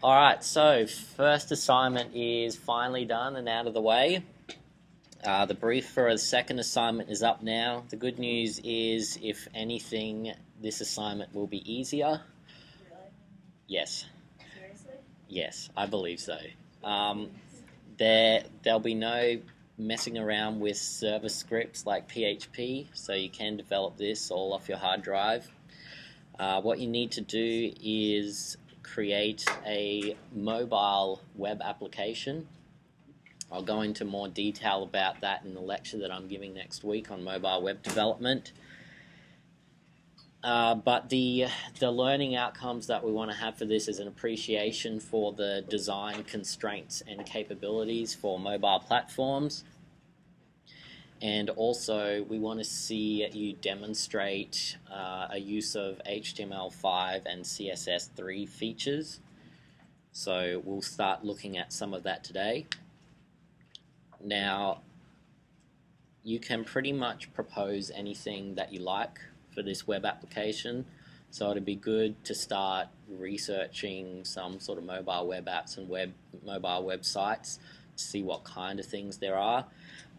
Alright, so first assignment is finally done and out of the way. The brief for the second assignment is up now. The good news is, if anything, this assignment will be easier. Really? Yes. Seriously? Yes, I believe so. There'll be no messing around with server scripts like PHP, so you can develop this all off your hard drive. What you need to do is create a mobile web application. I'll go into more detail about that in the lecture that I'm giving next week on mobile web development. But the learning outcomes that we want to have for this is an appreciation for the design constraints and capabilities for mobile platforms. And also, we want to see you demonstrate a use of HTML5 and CSS3 features. So we'll start looking at some of that today. Now, you can pretty much propose anything that you like for this web application. So it'd be good to start researching some sort of mobile web apps and mobile websites to see what kind of things there are.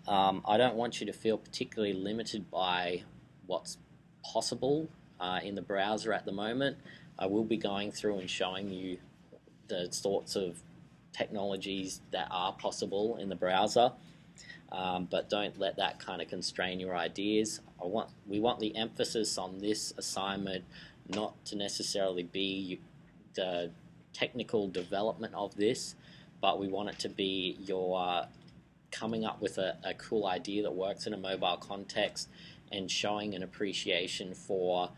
I don't want you to feel particularly limited by what's possible in the browser at the moment. I will be going through and showing you the sorts of technologies that are possible in the browser, but don't let that kind of constrain your ideas. We want the emphasis on this assignment not to necessarily be the technical development of this, but we want it to be your coming up with a cool idea that works in a mobile context and showing an appreciation for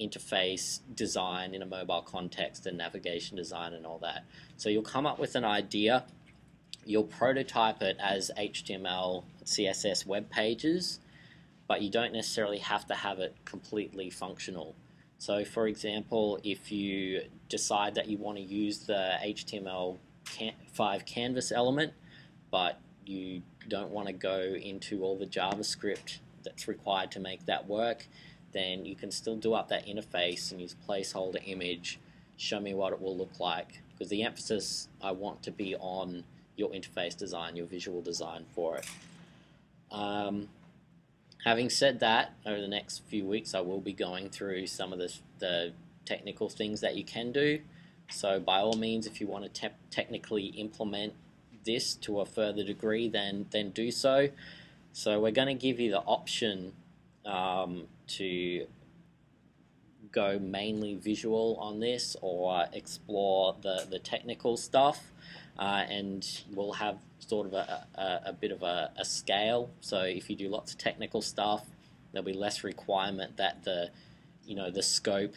interface design in a mobile context and navigation design and all that. So you'll come up with an idea, you'll prototype it as HTML, CSS web pages, but you don't necessarily have to have it completely functional. So for example, if you decide that you want to use the HTML5 canvas element, but you don't want to go into all the JavaScript that's required to make that work, then you can still do up that interface and use a placeholder image, show me what it will look like, because the emphasis I want to be on your interface design, your visual design for it. Having said that, over the next few weeks I will be going through some of the technical things that you can do. So by all means, if you want to technically implement this to a further degree, then do so. So we're going to give you the option to go mainly visual on this or explore the technical stuff, and we'll have sort of a bit of a scale. So if you do lots of technical stuff, there'll be less requirement that the scope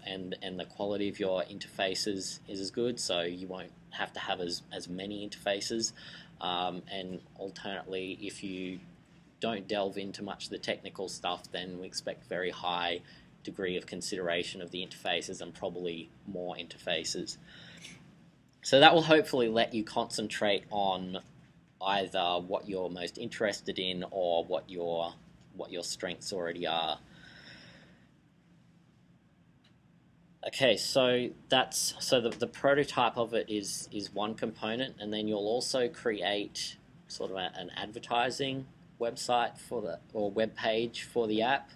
and the quality of your interfaces is as good, so you won't have to have as many interfaces. And alternately, if you don't delve into much of the technical stuff, then we expect very high degree of consideration of the interfaces and probably more interfaces. So that will hopefully let you concentrate on either what you're most interested in or what your strengths already are. Okay, so the prototype of it is one component, and then you'll also create sort of an advertising website or web page for the app.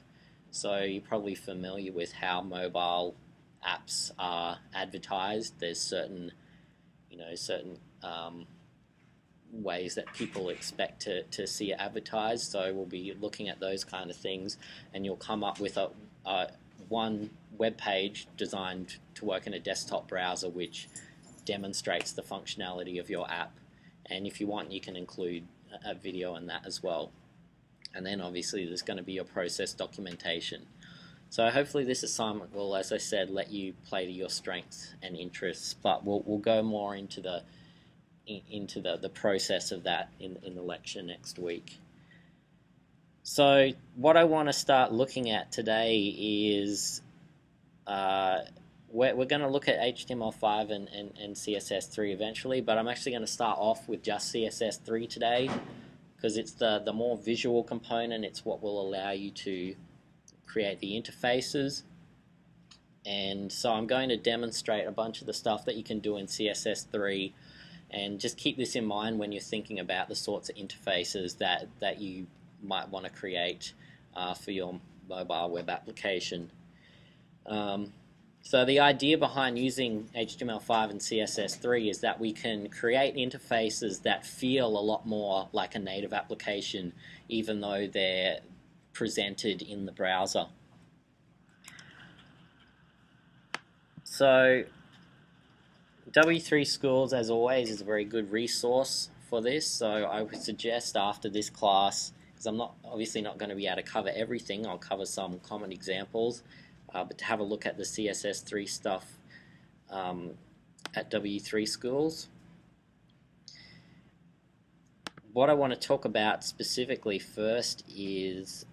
So you're probably familiar with how mobile apps are advertised. There's certain ways that people expect to see it advertised. So we'll be looking at those kind of things, and you'll come up with one web page designed to work in a desktop browser which demonstrates the functionality of your app. And if you want, you can include a video in that as well. And then obviously there's going to be your process documentation. So hopefully this assignment will, as I said, let you play to your strengths and interests, but we'll go more into the process of that in the lecture next week. So what I want to start looking at today is we're going to look at HTML5 and CSS3 eventually, but I'm actually going to start off with just CSS3 today because it's the more visual component. It's what will allow you to create the interfaces, And so I'm going to demonstrate a bunch of the stuff that you can do in CSS3, and just keep this in mind when you're thinking about the sorts of interfaces that you might want to create for your mobile web application. So the idea behind using HTML5 and CSS3 is that we can create interfaces that feel a lot more like a native application, even though they're presented in the browser. So W3 Schools, as always, is a very good resource for this. So I would suggest after this class, because I'm obviously not going to be able to cover everything, I'll cover some common examples, but to have a look at the CSS3 stuff at W3 Schools. What I want to talk about specifically first is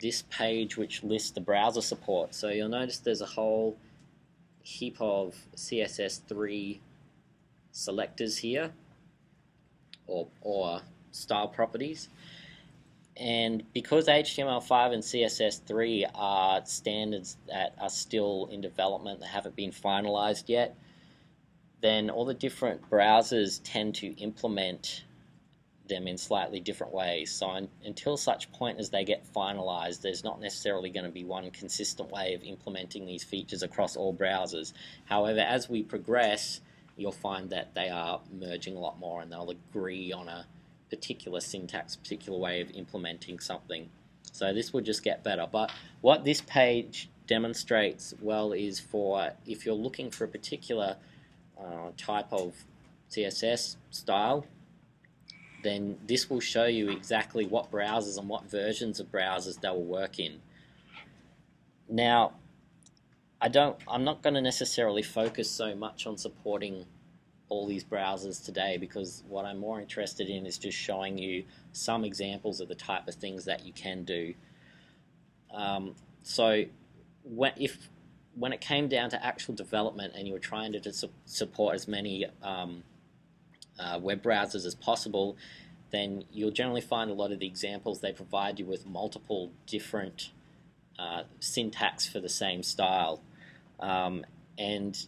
this page which lists the browser support. So you'll notice there's a whole heap of CSS3 selectors here, or style properties. And because HTML5 and CSS3 are standards that are still in development, that haven't been finalized yet, then all the different browsers tend to implement them in slightly different ways. So until such point as they get finalized, there's not necessarily going to be one consistent way of implementing these features across all browsers. However, as we progress, you'll find that they are merging a lot more, and they'll agree on a particular syntax, particular way of implementing something. So this will just get better. But what this page demonstrates well is for if you're looking for a particular type of CSS style, then this will show you exactly what browsers and what versions of browsers they will work in. Now, I'm not going to necessarily focus so much on supporting all these browsers today, because what I'm more interested in is just showing you some examples of the type of things that you can do. So when it came down to actual development and you were trying to support as many web browsers as possible, then you'll generally find a lot of the examples they provide you with multiple different syntax for the same style. And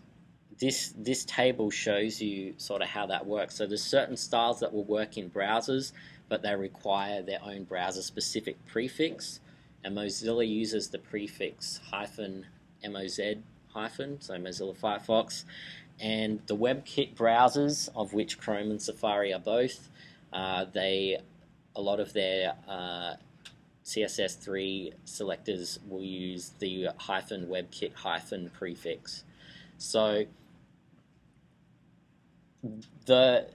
this table shows you sort of how that works. So there's certain styles that will work in browsers, but they require their own browser-specific prefix, and Mozilla uses the prefix -moz-, so Mozilla Firefox. And the WebKit browsers, of which Chrome and Safari are both, a lot of their CSS3 selectors will use the -WebKit- prefix. So the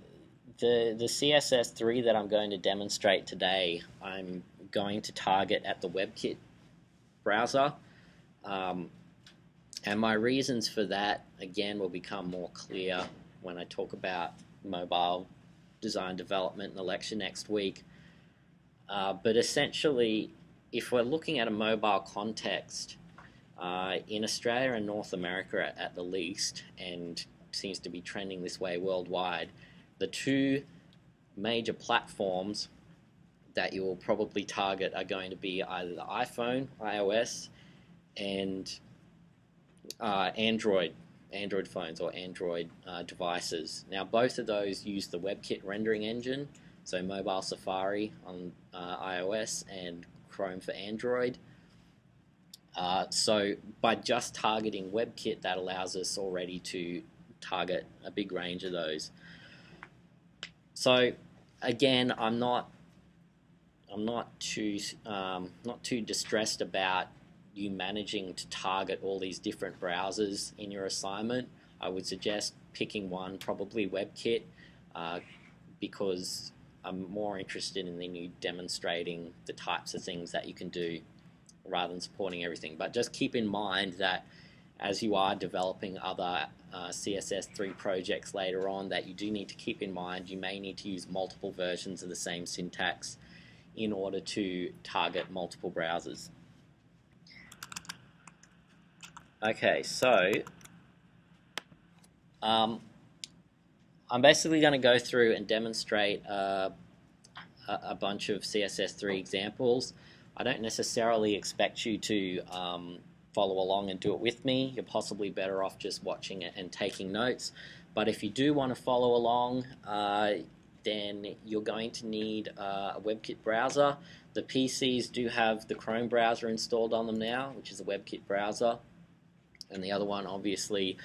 CSS3 that I'm going to demonstrate today, I'm going to target at the WebKit browser. And my reasons for that, again, will become more clear when I talk about mobile design development in the lecture next week. But essentially, if we're looking at a mobile context, in Australia and North America at the least, and seems to be trending this way worldwide, the two major platforms that you will probably target are going to be either the iPhone, iOS, and Android phones or Android devices. Now, both of those use the WebKit rendering engine, so Mobile Safari on iOS and Chrome for Android. So by just targeting WebKit, that allows us already to target a big range of those. So again, I'm not too distressed about you managing to target all these different browsers in your assignment. I would suggest picking one, probably WebKit, because I'm more interested in you demonstrating the types of things that you can do rather than supporting everything. But just keep in mind that as you are developing other CSS3 projects later on, that you do need to keep in mind you may need to use multiple versions of the same syntax in order to target multiple browsers. Okay, so I'm basically going to go through and demonstrate a bunch of CSS3 examples. I don't necessarily expect you to follow along and do it with me. You're possibly better off just watching it and taking notes. But if you do want to follow along, then you're going to need a WebKit browser. The PCs do have the Chrome browser installed on them now, which is a WebKit browser. And the other one, obviously,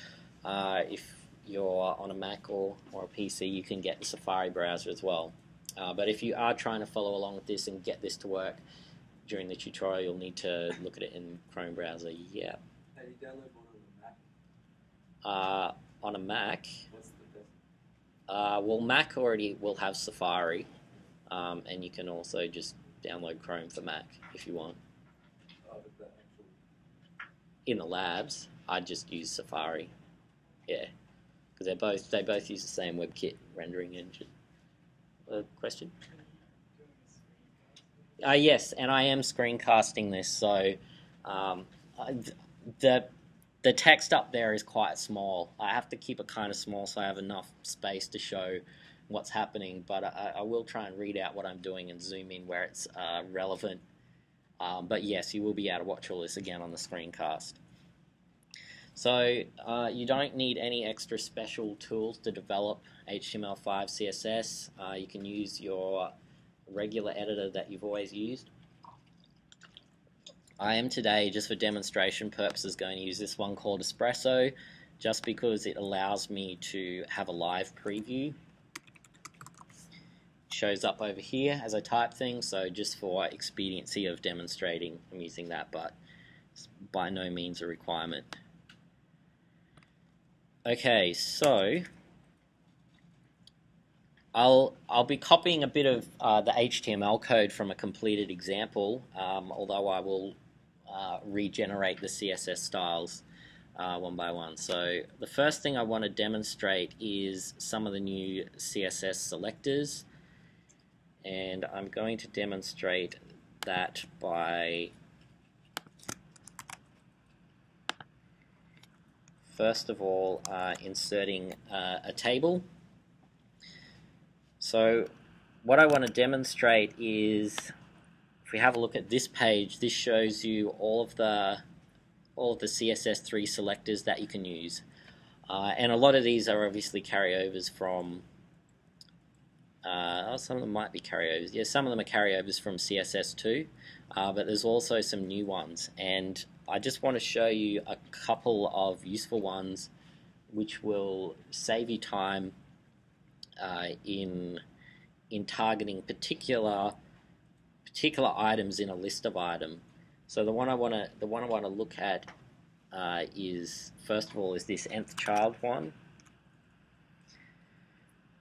if you're on a Mac or a PC, you can get the Safari browser as well. But if you are trying to follow along with this and get this to work during the tutorial, you'll need to look at it in Chrome browser. Yeah. How do you download one on a Mac? On a Mac, What's the best? well, Mac already will have Safari, and you can also just download Chrome for Mac if you want. But the actual... In the labs, I'd just use Safari. Yeah, because they both use the same WebKit rendering engine. Question? Yes, and I am screencasting this, so the text up there is quite small. I have to keep it kind of small so I have enough space to show what's happening, but I will try and read out what I'm doing and zoom in where it's relevant. But yes, you will be able to watch all this again on the screencast. So you don't need any extra special tools to develop HTML5 CSS. You can use your regular editor that you've always used. I am today, just for demonstration purposes, going to use this one called Espresso, just because it allows me to have a live preview. It shows up over here as I type things, so just for expediency of demonstrating, I'm using that, but it's by no means a requirement. Okay, so I'll be copying a bit of the HTML code from a completed example, although I will regenerate the CSS styles one by one. So the first thing I want to demonstrate is some of the new CSS selectors, and I'm going to demonstrate that by first of all inserting a table. So what I want to demonstrate is, if we have a look at this page, this shows you all of the CSS3 selectors that you can use, and a lot of these are obviously carryovers from. Some of them might be carryovers. Yeah, some of them are carryovers from CSS2, but there's also some new ones, and I just want to show you a couple of useful ones which will save you time in targeting particular items in a list of items. So the one I want to look at is, first of all, is this nth child one.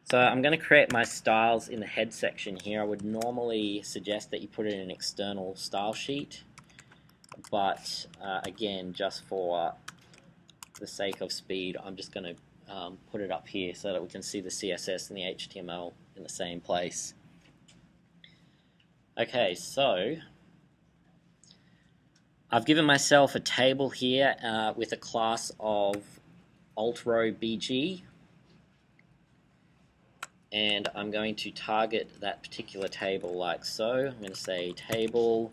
So I'm going to create my styles in the head section here. I would normally suggest that you put it in an external style sheet, but again, just for the sake of speed, I'm just going to put it up here so that we can see the CSS and the HTML in the same place. Okay, so I've given myself a table here with a class of alt-row BG, and I'm going to target that particular table like so. I'm going to say table.alt-row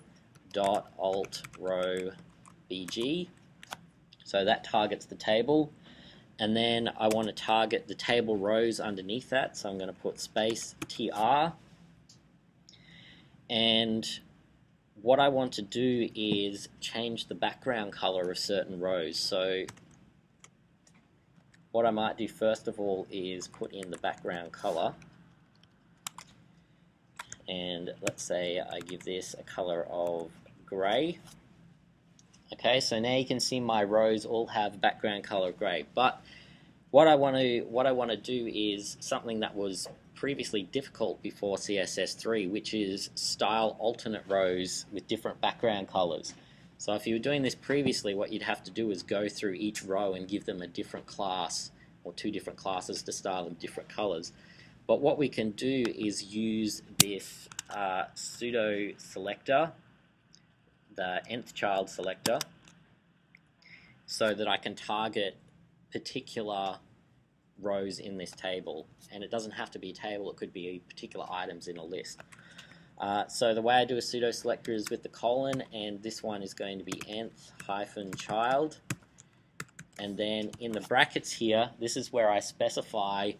BG. So that targets the table, and then I want to target the table rows underneath that, so I'm going to put space TR, and what I want to do is change the background color of certain rows. So what I might do first of all is put in the background color, and let's say I give this a color of gray. Okay, so now you can see my rows all have background color of gray. But what I want to do is something that was previously difficult before CSS3, which is style alternate rows with different background colors. So if you were doing this previously, what you'd have to do is go through each row and give them a different class or two different classes to style them different colors. But what we can do is use this pseudo selector, the nth child selector, so that I can target particular rows in this table. And it doesn't have to be a table, it could be particular items in a list. So the way I do a pseudo selector is with the colon, and this one is going to be nth-child. And then in the brackets here, this is where I specify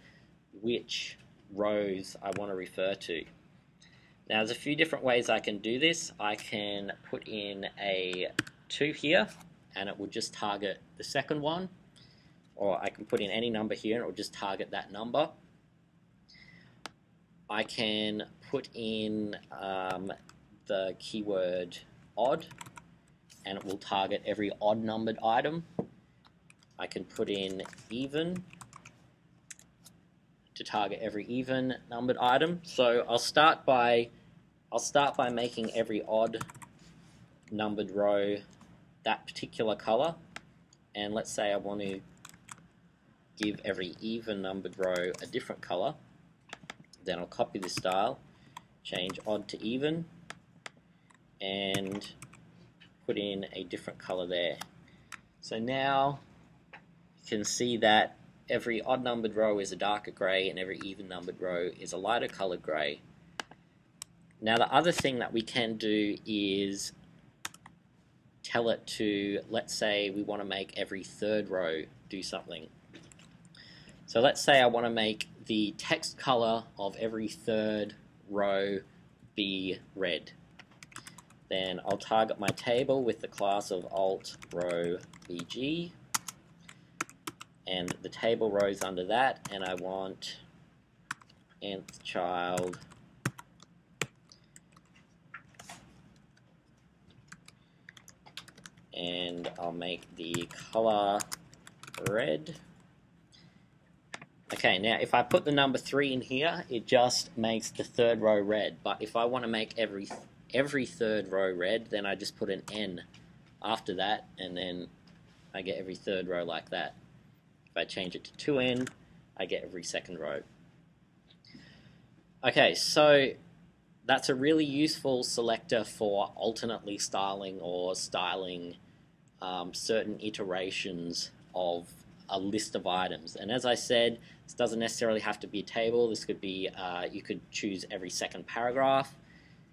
which rows I want to refer to. Now there's a few different ways I can do this. I can put in a 2 here, and it will just target the second one. Or I can put in any number here, and it will just target that number. I can put in the keyword odd, and it will target every odd numbered item. I can put in even to target every even numbered item. So I'll start by making every odd numbered row that particular color, and let's say I want to give every even numbered row a different color. Then I'll copy this style, change odd to even, and put in a different color there. So now you can see that every odd numbered row is a darker gray and every even numbered row is a lighter colored gray. Now the other thing that we can do is tell it to, let's say we want to make every third row do something. So let's say I want to make the text color of every third row be red. Then I'll target my table with the class of alt row bg, and the table rows under that, and I want nth child and I'll make the color red. Okay, now if I put the number 3 in here, it just makes the third row red. But if I want to make every third row red, then I just put an N after that, and then I get every third row like that. If I change it to 2N, I get every second row. Okay, so that's a really useful selector for alternately styling or styling certain iterations of a list of items. And as I said, this doesn't necessarily have to be a table. This could be, you could choose every second paragraph,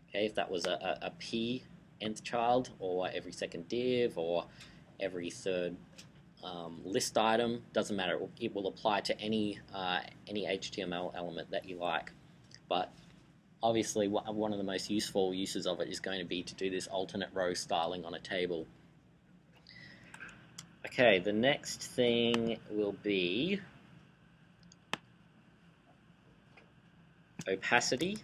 okay, if that was a P nth child, or every second div, or every third list item. Doesn't matter. It will apply to any HTML element that you like. But obviously, one of the most useful uses of it is going to be to do this alternate row styling on a table. Okay, the next thing will be opacity.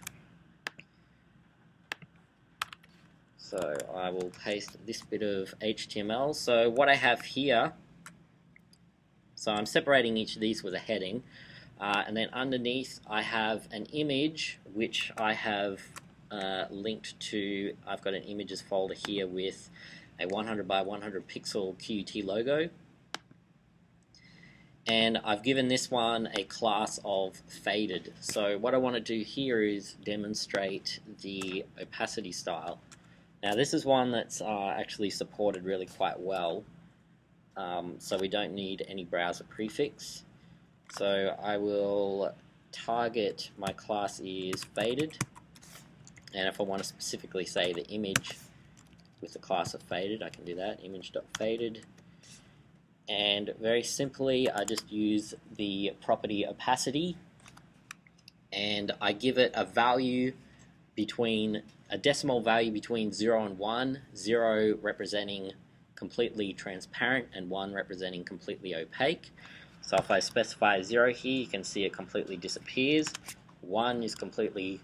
So I will paste this bit of HTML. So what I have here, so I'm separating each of these with a heading, and then underneath I have an image which I have linked to. I've got an images folder here with a 100 by 100 pixel QUT logo, and I've given this one a class of faded. So what I want to do here is demonstrate the opacity style. Now this is one that's actually supported really quite well, so we don't need any browser prefix. So I will target, my class is faded, and if I want to specifically say the image with the class of faded, I can do that, image.faded. And very simply, I just use the property opacity, and I give it a value between, a decimal value between 0 and 1, 0 representing completely transparent and 1 representing completely opaque. So if I specify 0 here, you can see it completely disappears. 1 is completely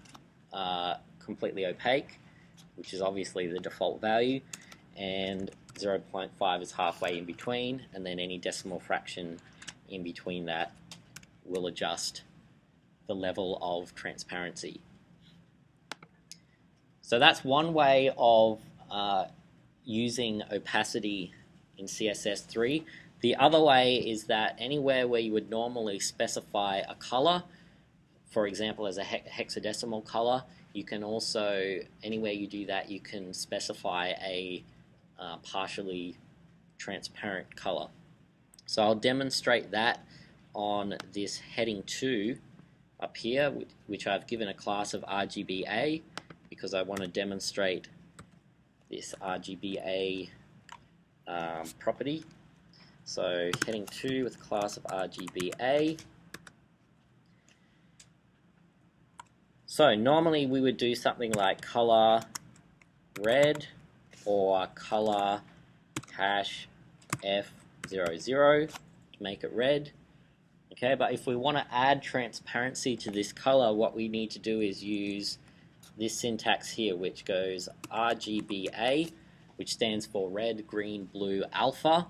opaque, which is obviously the default value, and 0.5 is halfway in between, and then any decimal fraction in between that will adjust the level of transparency. So that's one way of using opacity in CSS3. The other way is that anywhere where you would normally specify a color, for example as a hexadecimal color, you can also, anywhere you do that, you can specify a partially transparent color. So I'll demonstrate that on this heading 2 up here, which I've given a class of RGBA, because I want to demonstrate this RGBA property. So heading 2 with class of RGBA. So normally we would do something like color red or color hash F00 to make it red. Okay, but if we want to add transparency to this color, what we need to do is use this syntax here, which goes RGBA, which stands for red, green, blue, alpha,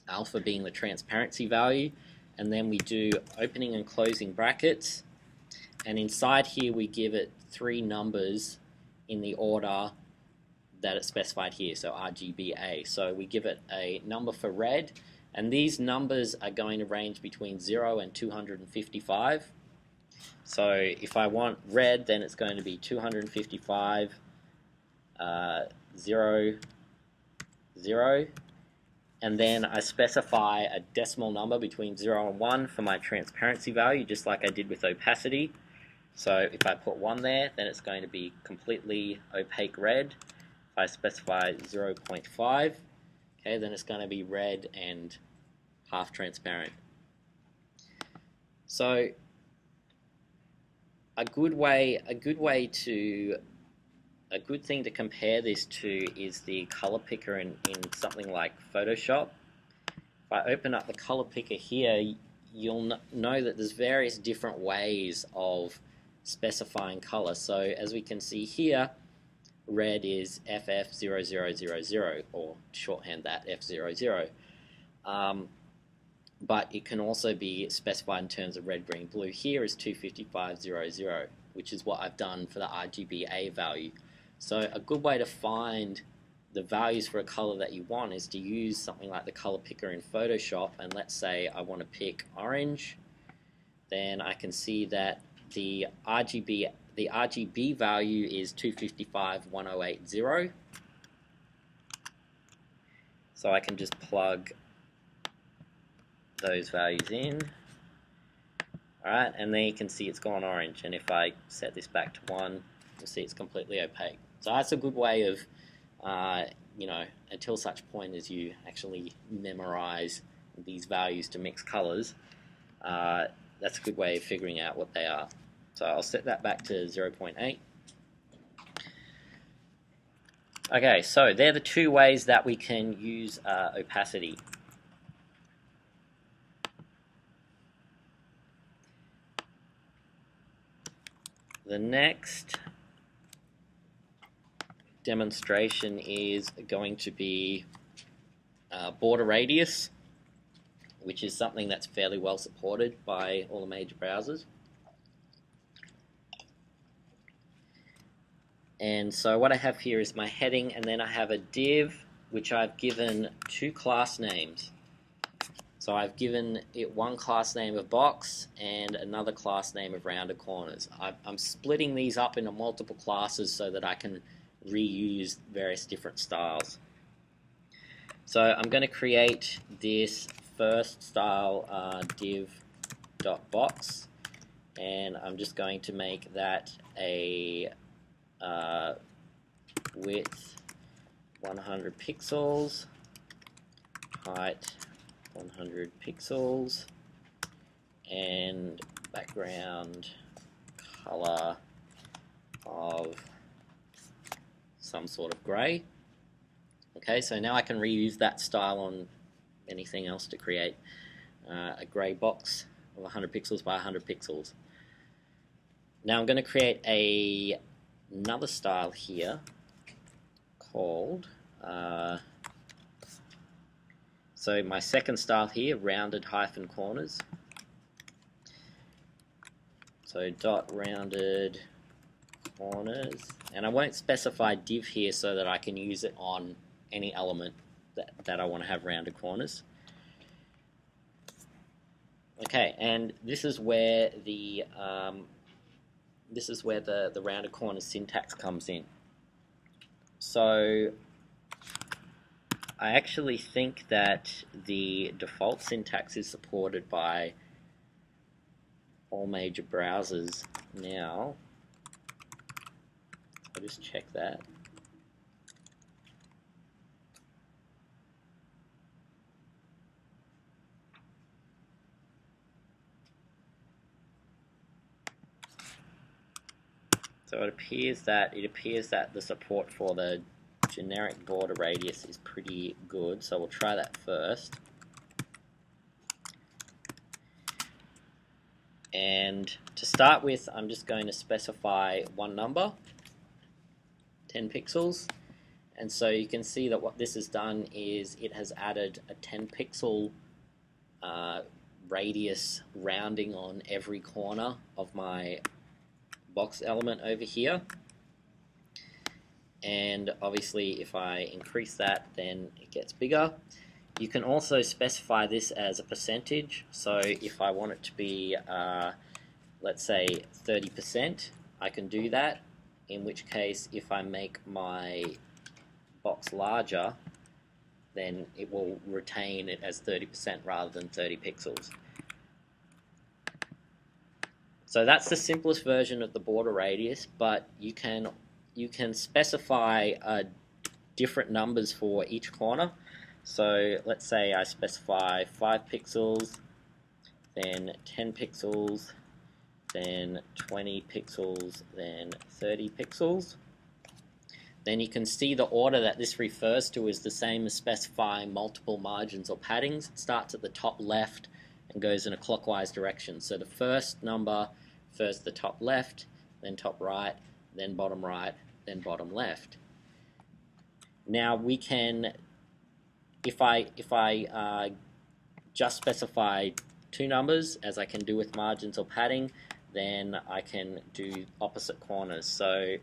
alpha being the transparency value, and then we do opening and closing brackets, and inside here we give it 3 numbers in the order that it's specified here, so RGBA. So we give it a number for red, and these numbers are going to range between 0 and 255. So if I want red, then it's going to be 255, 0, 0, and then I specify a decimal number between 0 and 1 for my transparency value, just like I did with opacity. So if I put 1 there, then it's going to be completely opaque red. If I specify 0.5, okay, then it's going to be red and half transparent. So a good thing to compare this to is the color picker in something like Photoshop. If I open up the color picker here, you'll know that there's various different ways of specifying color. So as we can see here, red is FF0000, or shorthand that, F00. But it can also be specified in terms of red, green, blue. Here is 25500, which is what I've done for the RGBA value. So a good way to find the values for a color that you want is to use something like the color picker in Photoshop, and let's say I want to pick orange. Then I can see that the RGB value is 2551080. So I can just plug those values in. Alright, and then you can see it's gone orange, and if I set this back to 1, you'll see it's completely opaque. So that's a good way of, until such point as you actually memorize these values to mix colors, that's a good way of figuring out what they are. So I'll set that back to 0.8. Okay, so they're the 2 ways that we can use opacity. The next demonstration is going to be border radius, which is something that's fairly well supported by all the major browsers. And so what I have here is my heading, and then I have a div which I've given 2 class names. So I've given it one class name of box and another class name of rounded corners. I'm splitting these up into multiple classes so that I can reuse various different styles. So I'm going to create this first style div.box, and I'm just going to make that a width 100 pixels, height 100 pixels, and background color of some sort of gray. Okay, so now I can reuse that style on anything else to create a gray box of 100 pixels by 100 pixels. Now I'm going to create another style here called so my second style here, rounded hyphen corners. So dot rounded corners, and I won't specify div here so that I can use it on any element that I want to have rounded corners. Okay, and this is where the rounded corner syntax comes in. So I actually think that the default syntax is supported by all major browsers now. I'll just check that. So it appears that the support for the generic border radius is pretty good. So we'll try that first. And to start with, I'm just going to specify one number, 10 pixels. And so you can see that what this has done is it has added a 10 pixel radius rounding on every corner of my box element over here. And obviously if I increase that, then it gets bigger. You can also specify this as a percentage. So if I want it to be, let's say 30%, I can do that. In which case, if I make my box larger, then it will retain it as 30% rather than 30 pixels. So that's the simplest version of the border radius, but you can specify different numbers for each corner. So let's say I specify 5 pixels, then 10 pixels, then 20 pixels, then 30 pixels. Then you can see the order that this refers to is the same as specifying multiple margins or paddings. It starts at the top left and goes in a clockwise direction. So the first number, first the top left, then top right, then bottom right, then bottom left. Now we can, if I just specify two numbers, as I can do with margins or padding, then I can do opposite corners. So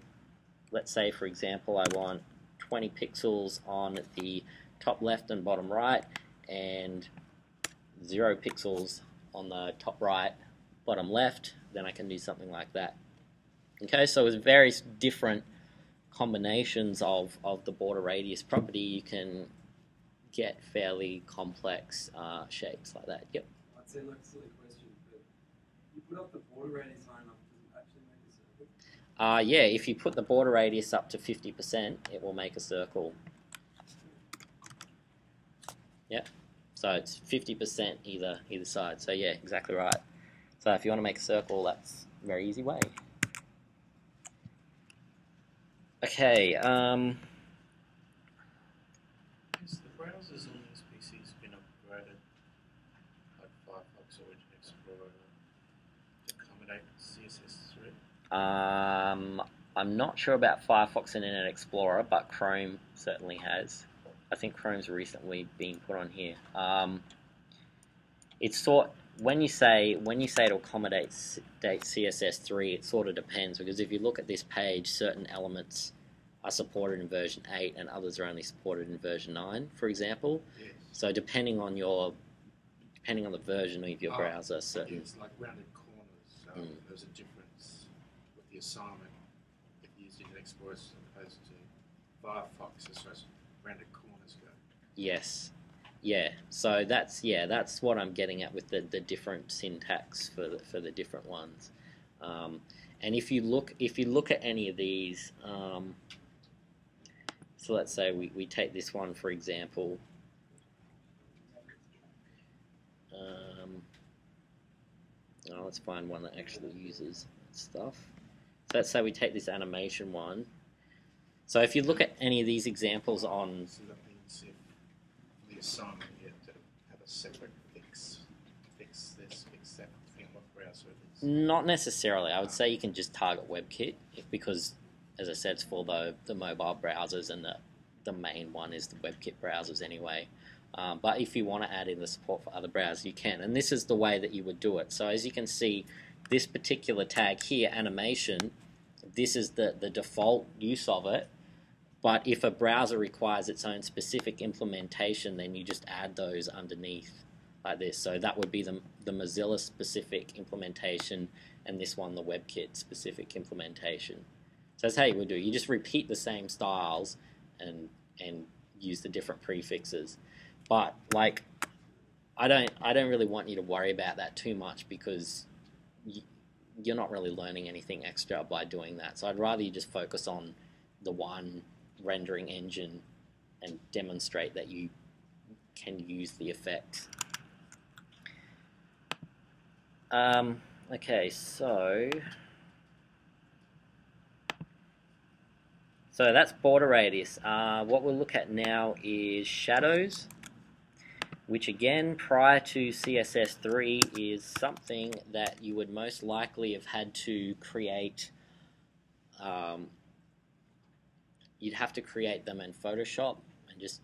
let's say, for example, I want 20 pixels on the top left and bottom right, and 0 pixels on the top right, bottom left. Then I can do something like that. Okay, so with various different combinations of the border radius property, you can get fairly complex shapes like that. Yep. I'd say like a silly question, but you put up the border radius high enough, does it actually make a circle? Yeah, if you put the border radius up to 50%, it will make a circle. Yep. So it's 50% either side. So yeah, exactly right. So if you want to make a circle, that's a very easy way. Okay. Has the browsers on these PCs been upgraded, like Firefox or Internet Explorer, to accommodate CSS3? I'm not sure about Firefox and Internet Explorer, but Chrome certainly has. I think Chrome's recently been put on here. It's when you say to accommodate CSS3, it sort of depends, because if you look at this page, certain elements are supported in version 8 and others are only supported in version 9, for example. Yes. So depending on the version of your browser, certain. Yes, like rounded corners. There's a difference with the assignment if you use Internet Explorer as opposed to Firefox as far as rounded corners go. Yes. Yeah, so that's what I'm getting at with the different syntax for the different ones. And if you look at any of these, so let's say we take this one for example. Let's find one that actually uses stuff. So let's say we take this animation one. So if you look at any of these examples on. So that means if the assignment you have to have a separate fix this, fix that, depending on what browser it is. Not necessarily. I would say you can just target WebKit because, as I said, it's for the mobile browsers, and the main one is the WebKit browsers anyway. But if you want to add in the support for other browsers, you can. And this is the way that you would do it. So as you can see, this particular tag here, animation, this is the default use of it. But if a browser requires its own specific implementation, then you just add those underneath like this. So that would be the Mozilla specific implementation, and this one the WebKit specific implementation. So that's how you would do it. You just repeat the same styles and use the different prefixes. But like, I don't really want you to worry about that too much, because you're not really learning anything extra by doing that. So I'd rather you just focus on the one rendering engine and demonstrate that you can use the effects. Okay, so that's border radius. What we'll look at now is shadows, which again, prior to CSS3, is something that you would most likely have had to create. You'd have to create them in Photoshop and just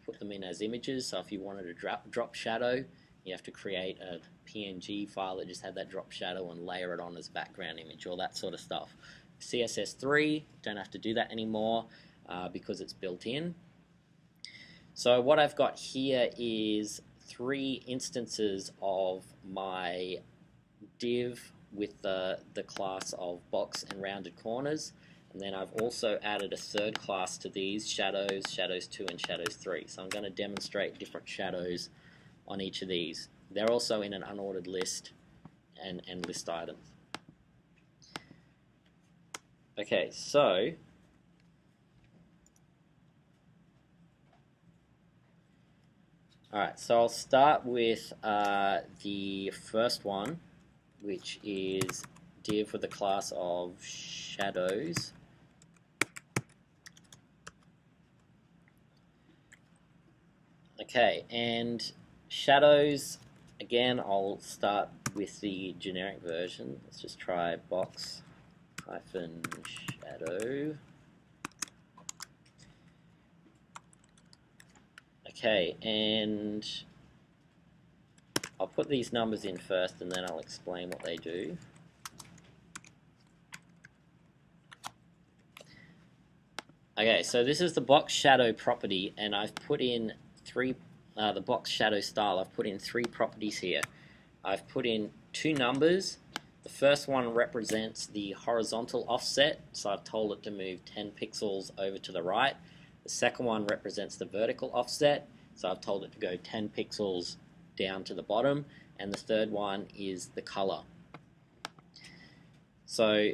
put them in as images. So if you wanted to drop shadow, you have to create a PNG file that just had that drop shadow and layer it on as background image, all that sort of stuff. CSS3, don't have to do that anymore because it's built in. So what I've got here is 3 instances of my div with the class of box and rounded corners, and then I've also added a third class to these, shadows, shadows 2 and shadows 3. So I'm going to demonstrate different shadows on each of these. They're also in an unordered list and list items. Okay, so alright, so I'll start with the first one, which is div with the class of shadows. Okay, and shadows, again, I'll start with the generic version. Let's just try box hyphen shadow. Okay, and I'll put these numbers in first and then I'll explain what they do. Okay, so this is the box shadow property, and I've put in the box shadow style. I've put in 3 properties here. I've put in 2 numbers. The first one represents the horizontal offset, so I've told it to move 10 pixels over to the right. The second one represents the vertical offset, so I've told it to go 10 pixels down to the bottom, and the third one is the color. So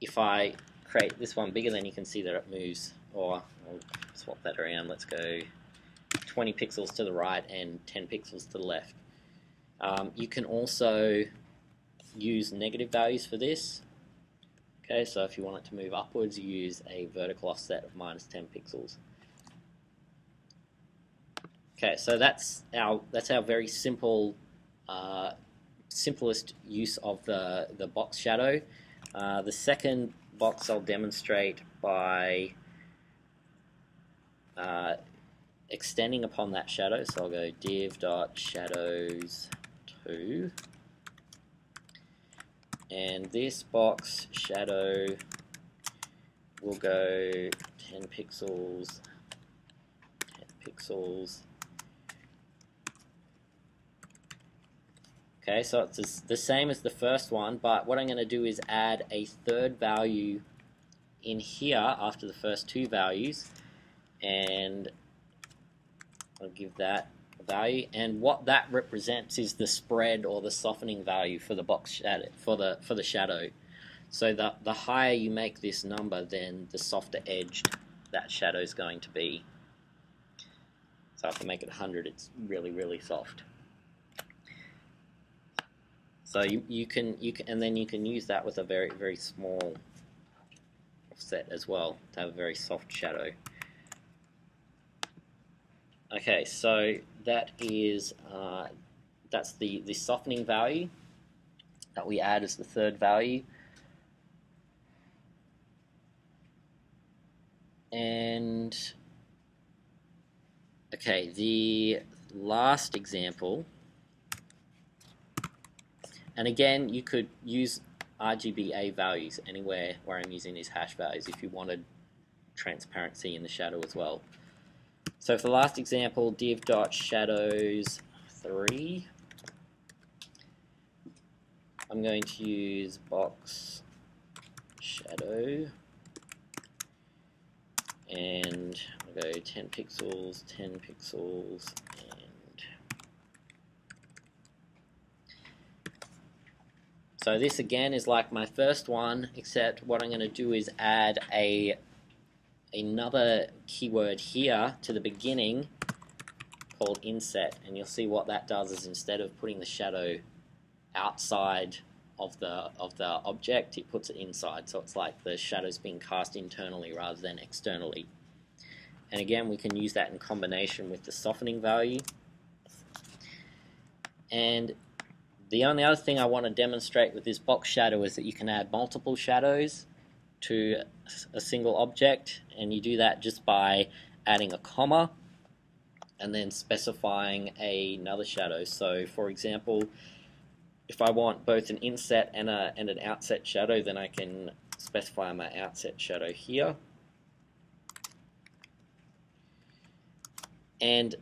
if I create this one bigger, then you can see that it moves, or I'll swap that around. Let's go 20 pixels to the right and 10 pixels to the left. You can also use negative values for this. Okay, so if you want it to move upwards, you use a vertical offset of minus 10 pixels. Okay, so that's our very simple, simplest use of the box shadow. The second box I'll demonstrate by extending upon that shadow. So I'll go div.shadows2, and this box shadow will go 10 pixels, 10 pixels. Okay, so it's the same as the first one, but what I'm going to do is add a third value in here after the first 2 values, and I'll give that a value, and what that represents is the spread or the softening value for the box shadow, for the shadow. So the higher you make this number, then the softer edged that shadow is going to be. So if I make it 100, it's really, really soft. So you can and then you can use that with a very, very small offset as well to have a very soft shadow. Okay, so that is that's the softening value that we add as the third value. And okay, the last example, and again, you could use RGBA values anywhere where I'm using these hash values if you wanted transparency in the shadow as well. So for the last example, div.shadows3, I'm going to use box shadow, and I'll go 10 pixels, 10 pixels, and So this again is like my first one, except what I'm going to do is add another keyword here to the beginning called inset, and you'll see what that does is instead of putting the shadow outside of the object, it puts it inside, so it's like the shadow's being cast internally rather than externally. And again, we can use that in combination with the softening value. And the only other thing I want to demonstrate with this box shadow is that you can add multiple shadows to a single object, and you do that just by adding a comma and then specifying another shadow. So for example, if I want both an inset and an outset shadow, then I can specify my outset shadow here. And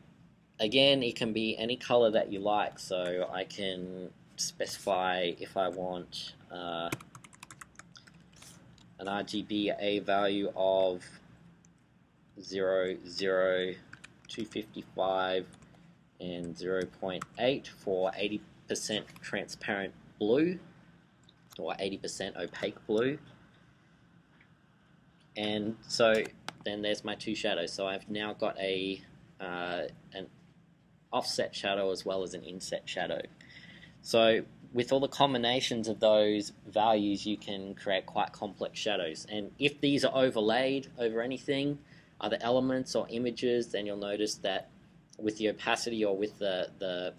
again, it can be any color that you like, so I can specify if I want an RGBA value of 0, 0, 255 and 0.8 for 80% transparent blue or 80% opaque blue. And so then there's my two shadows. So I've now got an offset shadow as well as an inset shadow. So with all the combinations of those values, you can create quite complex shadows. And if these are overlaid over anything, other elements or images, then you'll notice that with the opacity or with the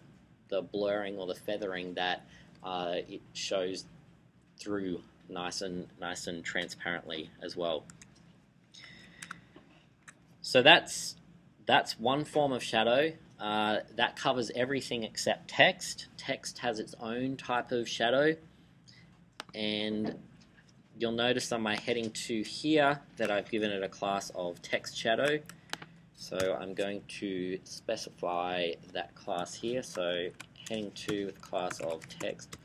blurring or the feathering, that it shows through nice and transparently as well. So that's one form of shadow. That covers everything except text. Text has its own type of shadow, and you'll notice on my heading 2 here that I've given it a class of text shadow. So I'm going to specify that class here. So heading 2 with class of text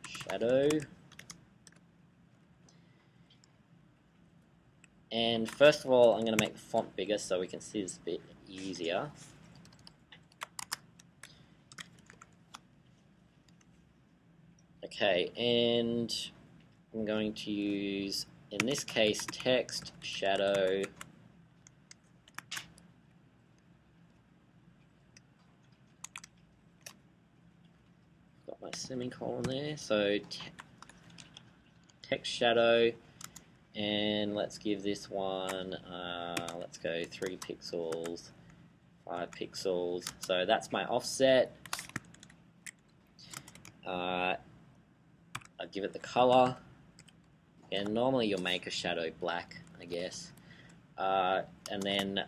shadow. And first of all, I'm going to make the font bigger so we can see this a bit easier. Okay, and I'm going to use, in this case, text shadow got my semicolon there, so text shadow, and let's give this one, let's go 3 pixels, 5 pixels, so that's my offset. I'll give it the color, and normally you'll make a shadow black, I guess, and then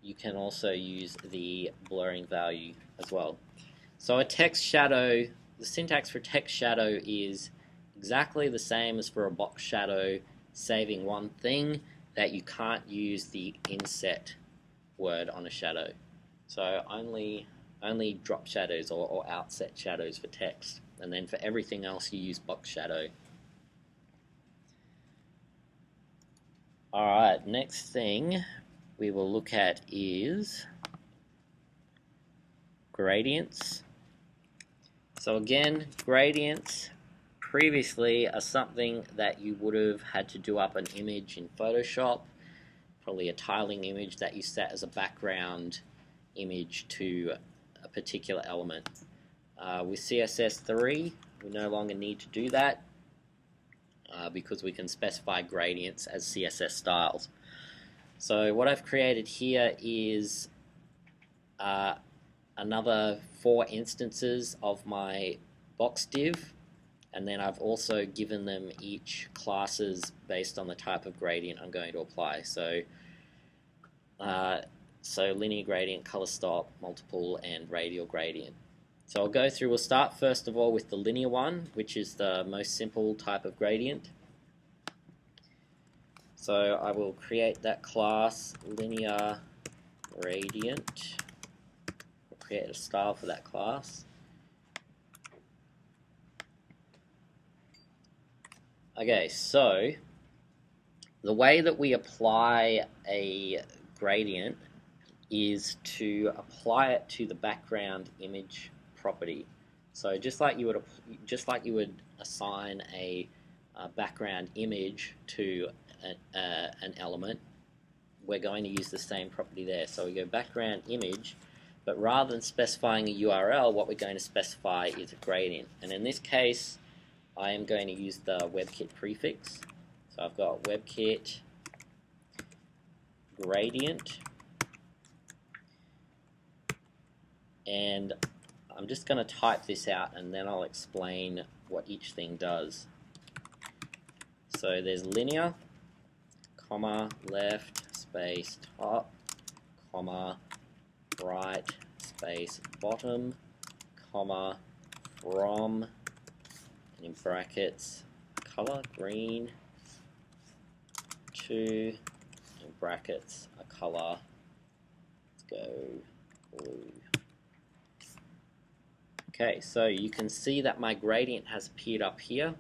you can also use the blurring value as well. So a text shadow, the syntax for text shadow is exactly the same as for a box shadow, saving one thing, that you can't use the inset word on a shadow. So only drop shadows or outset shadows for text, and then for everything else you use box shadow. Alright, next thing we will look at is gradients. So again, gradients previously are something that you would have had to do up an image in Photoshop, probably a tiling image that you set as a background image to a particular element. With CSS3, we no longer need to do that because we can specify gradients as CSS styles. So what I've created here is another 4 instances of my box div, and then I've also given them each classes based on the type of gradient I'm going to apply. So linear gradient, color stop, multiple, and radial gradient. So I'll go through, we'll start first of all with the linear one, which is the most simple type of gradient. So I will create that class, linear gradient. We'll create a style for that class. Okay, so the way that we apply a gradient is to apply it to the background image property. So just like you would assign a background image to an element, we're going to use the same property there. So we go background image, but rather than specifying a URL, what we're going to specify is a gradient. And in this case, I am going to use the WebKit prefix. So I've got WebKit gradient, and I'm just going to type this out and then I'll explain what each thing does. So there's linear, comma, left, space, top, comma, right, space, bottom, comma, from, and in brackets, color, green, to, in brackets, a color, let's go blue. Okay, so you can see that my gradient has appeared up here.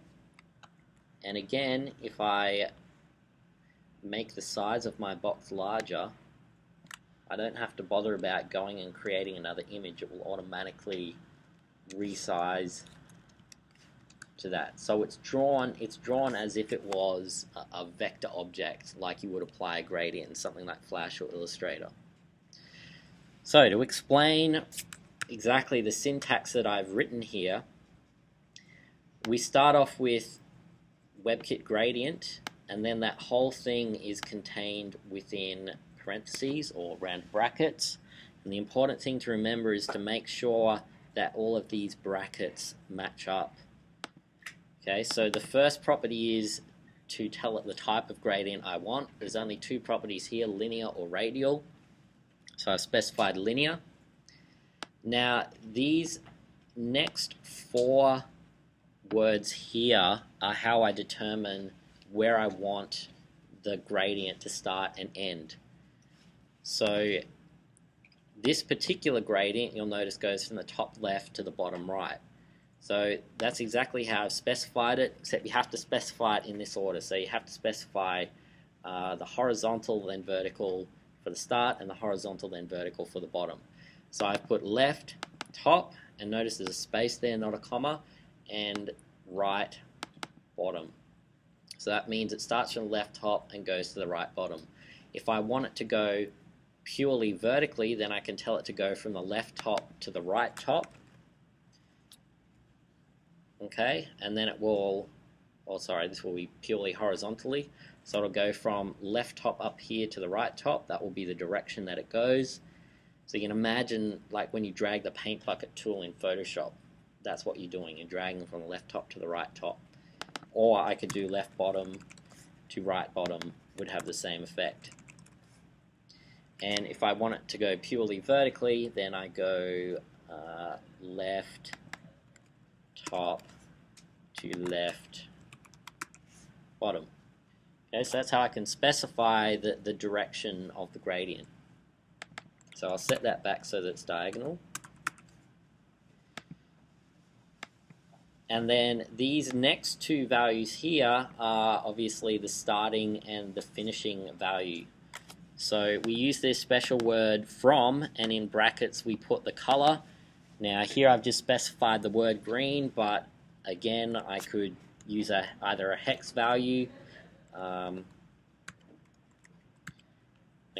And again, if I make the size of my box larger, I don't have to bother about going and creating another image. It will automatically resize to that. So it's drawn as if it was a vector object, like you would apply a gradient in something like Flash or Illustrator. So to explain exactly the syntax that I've written here, we start off with WebKit gradient, and then that whole thing is contained within parentheses or round brackets. And the important thing to remember is to make sure that all of these brackets match up. Okay, so the first property is to tell it the type of gradient I want. There's only two properties here, linear or radial. So I've specified linear. Now these next four words here are how I determine where I want the gradient to start and end. So this particular gradient, you'll notice, goes from the top left to the bottom right. So that's exactly how I've specified it, except you have to specify it in this order. So you have to specify the horizontal then vertical for the start and the horizontal then vertical for the bottom. So I've put left, top, and notice there's a space there, not a comma, and right, bottom. So that means it starts from the left top and goes to the right bottom. If I want it to go purely vertically, then I can tell it to go from the left top to the right top. Okay, and then it will, this will be purely horizontally. So it'll go from left top up here to the right top. That will be the direction that it goes. So you can imagine, like when you drag the paint bucket tool in Photoshop, that's what you're doing. You're dragging from the left top to the right top. Or I could do left bottom to right bottom, would have the same effect. And if I want it to go purely vertically, then I go left top to left bottom. Okay, so that's how I can specify the direction of the gradient. So I'll set that back so that it's diagonal. And then these next two values here are obviously the starting and the finishing value. So we use this special word from, and in brackets we put the color. Now here I've just specified the word green, but again I could use either a hex value,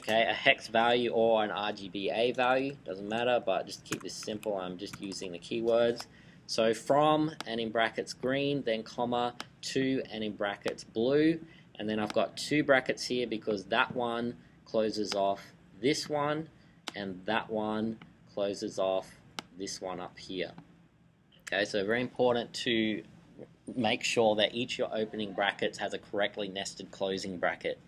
a hex value, or an RGBA value, doesn't matter, but just to keep this simple, I'm just using the keywords. So from, and in brackets green, then comma, to, and in brackets blue, and then I've got two brackets here because that one closes off this one, and that one closes off this one up here. Okay, so very important to make sure that each of your opening brackets has a correctly nested closing bracket.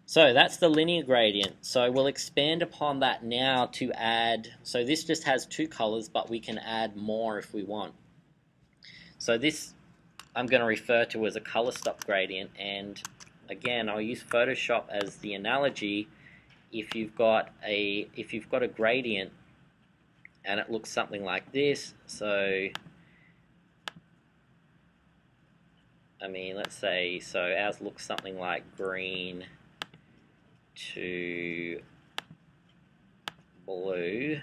So that's the linear gradient. So we'll expand upon that now to add, so this just has two colors, but we can add more if we want. So this I'm going to refer to as a color stop gradient, and again I'll use Photoshop as the analogy. If you've got a gradient and it looks something like this, so I mean, let's say, so ours looks something like green to blue.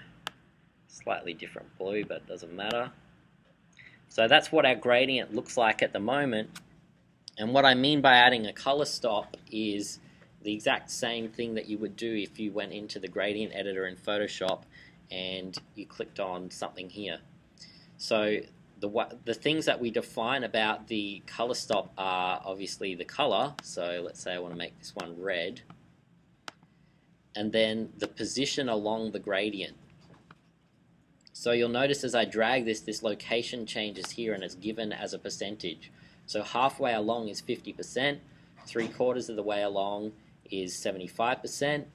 Slightly different blue, but it doesn't matter. So that's what our gradient looks like at the moment. And what I mean by adding a color stop is the exact same thing that you would do if you went into the gradient editor in Photoshop and you clicked on something here. So the things that we define about the color stop are obviously the color. So let's say I want to make this one red. And then the position along the gradient. So you'll notice as I drag this location changes here and it's given as a percentage. So halfway along is 50%, 3/4 of the way along is 75%,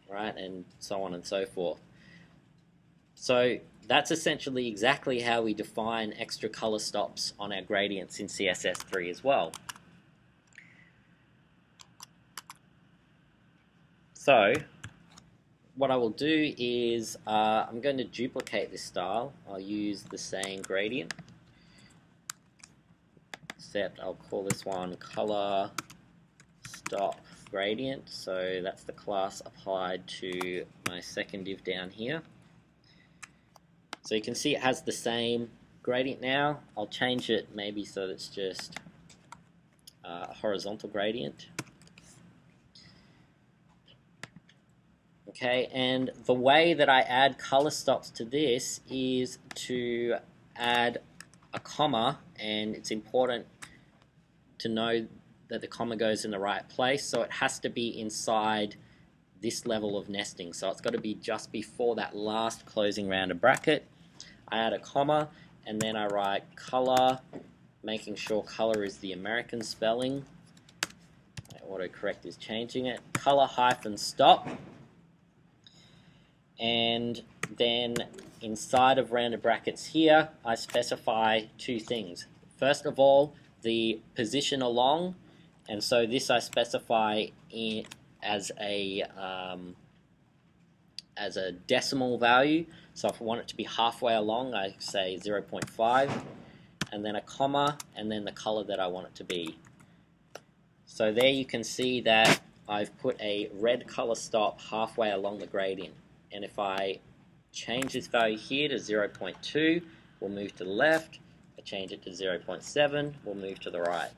right, and so on and so forth. So that's essentially exactly how we define extra color stops on our gradients in CSS3 as well. So what I will do is I'm going to duplicate this style. I'll use the same gradient, except I'll call this one color stop gradient. So that's the class applied to my second div down here. So you can see it has the same gradient now. I'll change it maybe so that it's just a horizontal gradient. Okay, and the way that I add color stops to this is to add a comma, and it's important to know that the comma goes in the right place, so it has to be inside this level of nesting. So it's got to be just before that last closing rounded bracket. I add a comma, and then I write color, making sure color is the American spelling. Autocorrect is changing it. Color hyphen stop. And then inside of rounded brackets here, I specify two things. First of all, the position along, and so this I specify as a decimal value. So if I want it to be halfway along, I say 0.5, and then a comma, and then the color that I want it to be. So there you can see that I've put a red color stop halfway along the gradient. And if I change this value here to 0.2, we'll move to the left. If I change it to 0.7, we'll move to the right.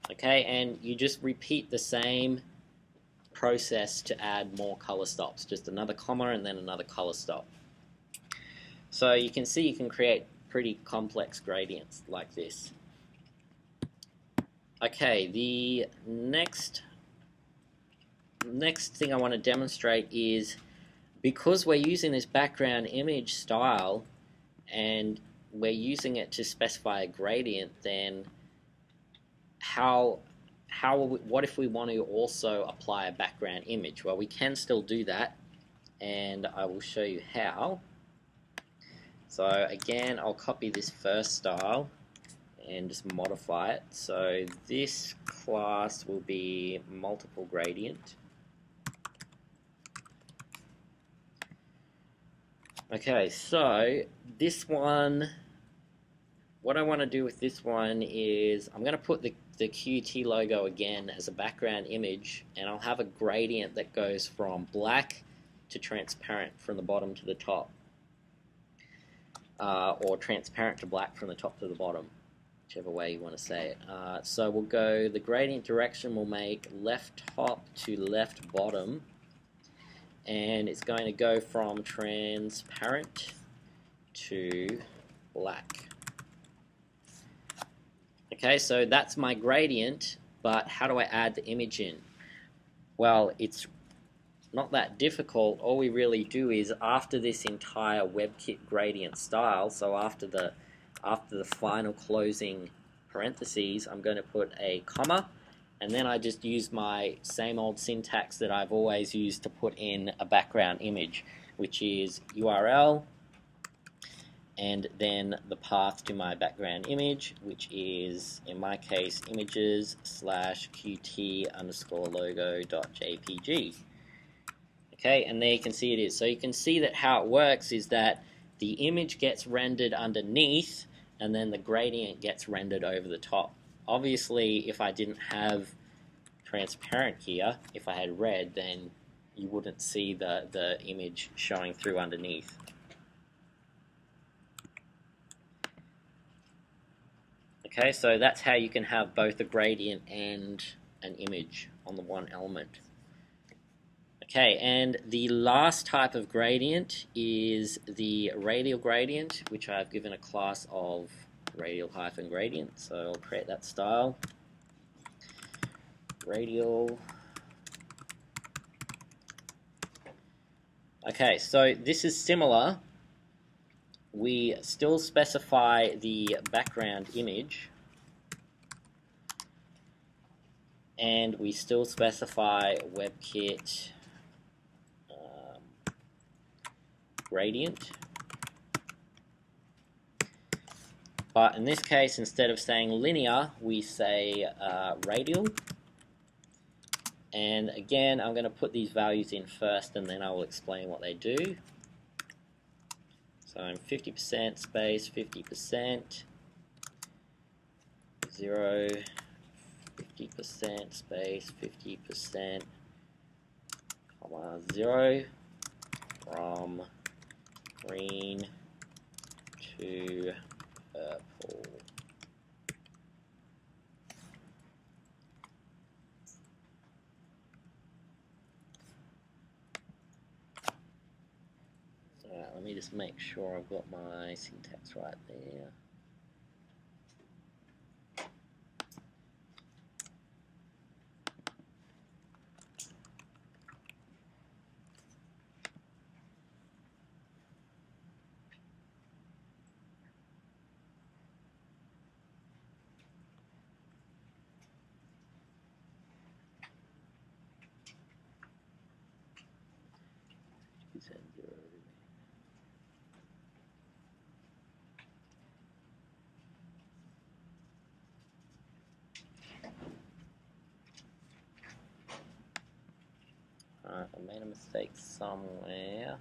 Okay, and you just repeat the same process to add more color stops. Just another comma and then another color stop. So you can see you can create pretty complex gradients like this. Okay, the next thing I want to demonstrate is, because we're using this background image style and we're using it to specify a gradient, then what if we want to also apply a background image? Well, we can still do that, and I will show you how. So again, I'll copy this first style and just modify it. So this class will be multiple gradient. Okay, so this one, what I want to do with this one is I'm going to put the QT logo again as a background image, and I'll have a gradient that goes from black to transparent from the bottom to the top, or transparent to black from the top to the bottom, whichever way you want to say it. So we'll go, the gradient direction will make left top to left bottom, and it's going to go from transparent to black. Okay, so that's my gradient, but how do I add the image in? Well, it's not that difficult. All we really do is, after this entire WebKit gradient style, so after the final closing parentheses, I'm going to put a comma, and then I just use my same old syntax that I've always used to put in a background image, which is URL, and then the path to my background image, which is, in my case, images/qt_logo.jpg. Okay, and there you can see it is. So you can see that how it works is that the image gets rendered underneath, and then the gradient gets rendered over the top. Obviously, if I didn't have transparent here, if I had red, then you wouldn't see the image showing through underneath. Okay, so that's how you can have both a gradient and an image on the one element. Okay, and the last type of gradient is the radial gradient, which I've given a class of radial-gradient, so I'll create that style. Radial. Okay, so this is similar. We still specify the background image, and we still specify WebKit gradient. But in this case, instead of saying linear, we say radial. And again, I'm going to put these values in first, and then I will explain what they do. So I'm 50% space 50%, 0, 50% space 50%, comma 0, from green to purple. Alright, let me just make sure I've got my syntax right there. Alright, I made a mistake somewhere.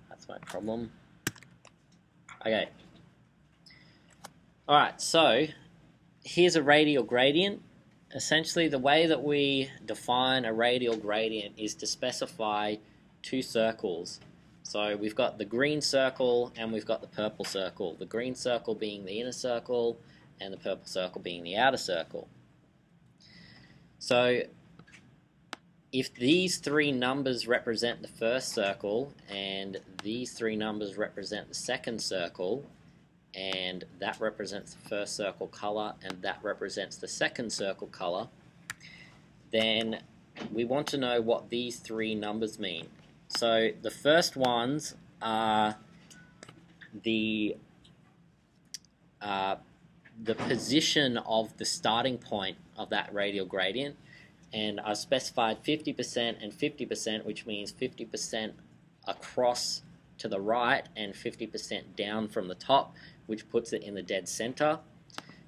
That's my problem. Okay. Alright, so here's a radial gradient. Essentially, the way that we define a radial gradient is to specify two circles. So we've got the green circle and we've got the purple circle. The green circle being the inner circle and the purple circle being the outer circle. So if these three numbers represent the first circle and these three numbers represent the second circle, and that represents the first circle color and that represents the second circle color, then we want to know what these three numbers mean. So the first ones are the position of the starting point of that radial gradient, and I've specified 50% and 50%, which means 50% across to the right and 50% down from the top, which puts it in the dead center.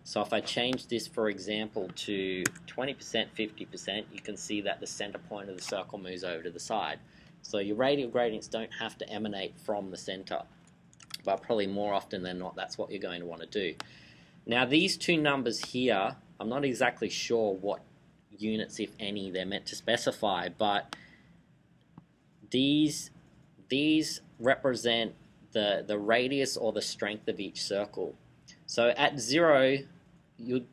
So if I change this, for example, to 20%, 50%, you can see that the center point of the circle moves over to the side. So your radial gradients don't have to emanate from the center, but probably more often than not, that's what you're going to want to do. Now these two numbers here, I'm not exactly sure what units, if any, they're meant to specify, but these represent the radius or the strength of each circle. So at 0, you'll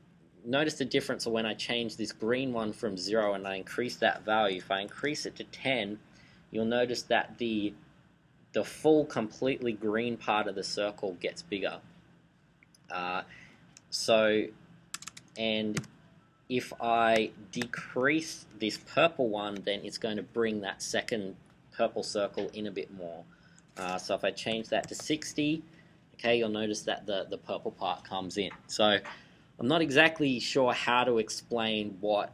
notice the difference when I change this green one from 0 and I increase that value. If I increase it to 10, you'll notice that the full completely green part of the circle gets bigger. And if I decrease this purple one, then it's going to bring that second purple circle in a bit more. So if I change that to 60, okay, you'll notice that the purple part comes in. So I'm not exactly sure how to explain what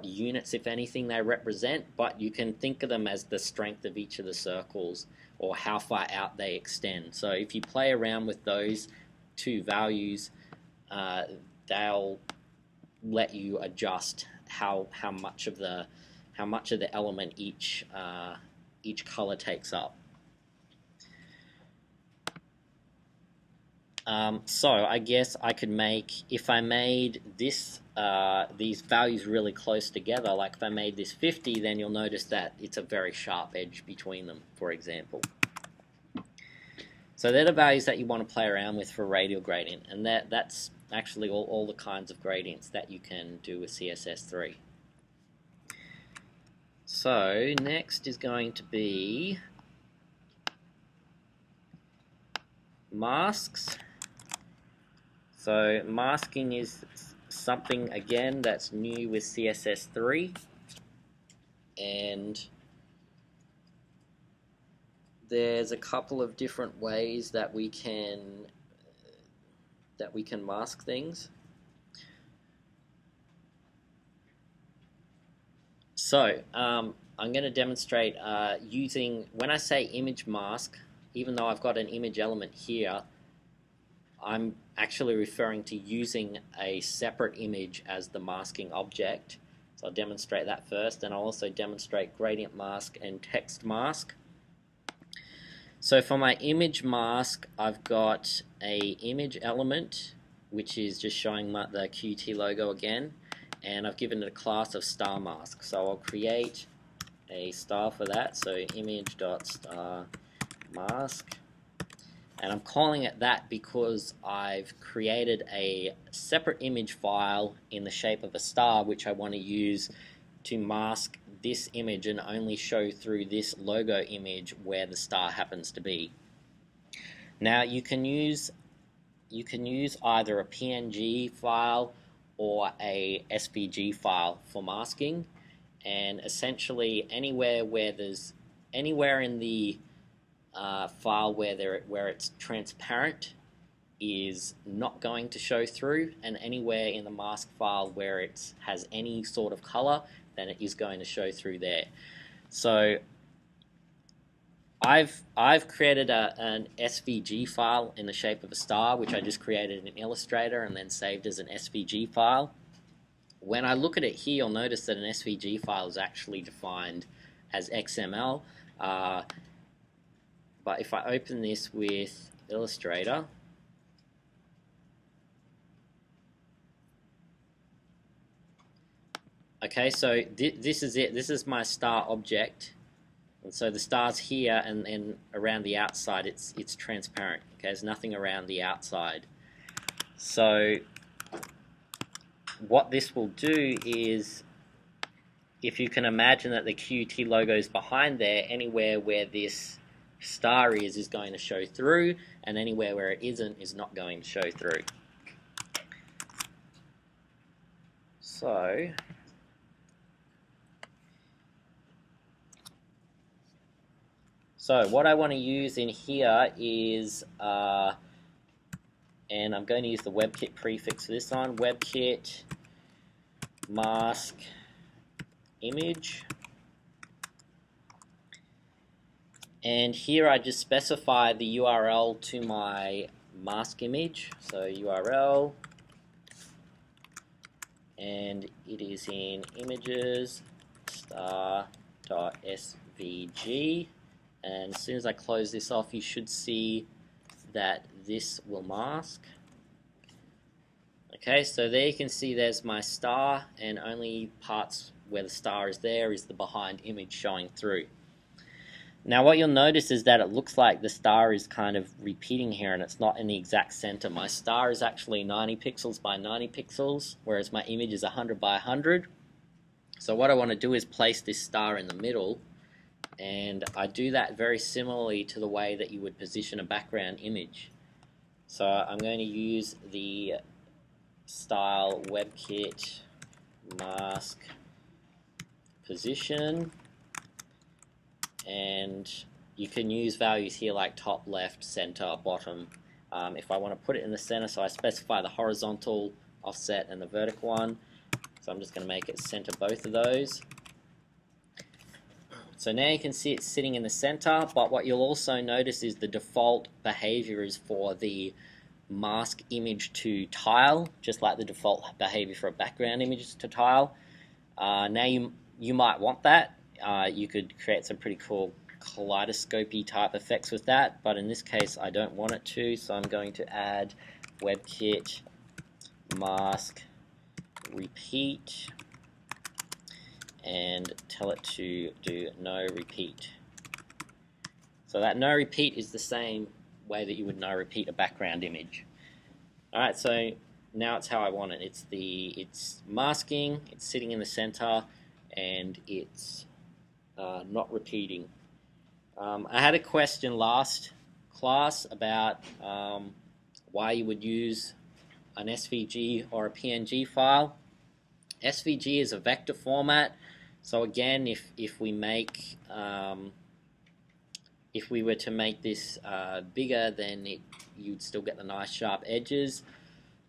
units, if anything, they represent, but you can think of them as the strength of each of the circles or how far out they extend. So if you play around with those two values, they'll let you adjust how much of the element each color takes up. So I guess I could make, if I made this these values really close together, like if I made this 50, then you'll notice that it's a very sharp edge between them, for example. So they're the values that you want to play around with for radial gradient, and that's actually all the kinds of gradients that you can do with CSS3. So next is going to be masks. So masking is something, again, that's new with CSS3, and there's a couple of different ways that we can mask things. So I'm going to demonstrate using, when I say image mask, even though I've got an image element here, I'm actually referring to using a separate image as the masking object. So I'll demonstrate that first, and I'll also demonstrate gradient mask and text mask. So for my image mask, I've got a image element, which is just showing the Qt logo again, and I've given it a class of star mask. So I'll create a star for that, so image.star mask. And I'm calling it that because I've created a separate image file in the shape of a star, which I want to use to mask this image and only show through this logo image where the star happens to be. Now you can use either a PNG file or a SVG file for masking, and essentially anywhere in the file where it's transparent is not going to show through, and anywhere in the mask file where it has any sort of color, then it is going to show through there. So I've created an SVG file in the shape of a star, which I just created in Illustrator and then saved as an SVG file. When I look at it here, you'll notice that an SVG file is actually defined as XML. But if I open this with Illustrator, okay, so this is it. This is my star object, and so the star's here, and around the outside it's transparent. Okay, there's nothing around the outside. So what this will do is, if you can imagine that the Qt logo is behind there, anywhere where this star is going to show through, and anywhere where it isn't is not going to show through. So what I want to use in here is, and I'm going to use the WebKit prefix for this one, WebKit mask image. And here I just specify the URL to my mask image. So URL, and it is in images star.svg. And as soon as I close this off, you should see that this will mask. Okay, so there you can see there's my star, and only parts where the star is there is the behind image showing through. Now what you'll notice is that it looks like the star is kind of repeating here, and it's not in the exact center. My star is actually 90 pixels by 90 pixels, whereas my image is 100 by 100. So what I want to do is place this star in the middle, and I do that very similarly to the way that you would position a background image. So I'm going to use the style WebKit mask position, and you can use values here like top, left, center, bottom. If I want to put it in the center, so I specify the horizontal offset and the vertical one. So I'm just going to make it center both of those. So now you can see it's sitting in the center, but what you'll also notice is the default behavior is for the mask image to tile, just like the default behavior for a background image to tile. Now you might want that. You could create some pretty cool kaleidoscopy type effects with that, but in this case I don't want it to, so I'm going to add WebKit mask repeat and tell it to do no repeat. So that no repeat is the same way that you would no repeat a background image. Alright, so now it's how I want it. It's masking, it's sitting in the center, and it's not repeating. I had a question last class about why you would use an SVG or a PNG file. SVG is a vector format, so again, if we were to make this bigger, then you'd still get the nice sharp edges.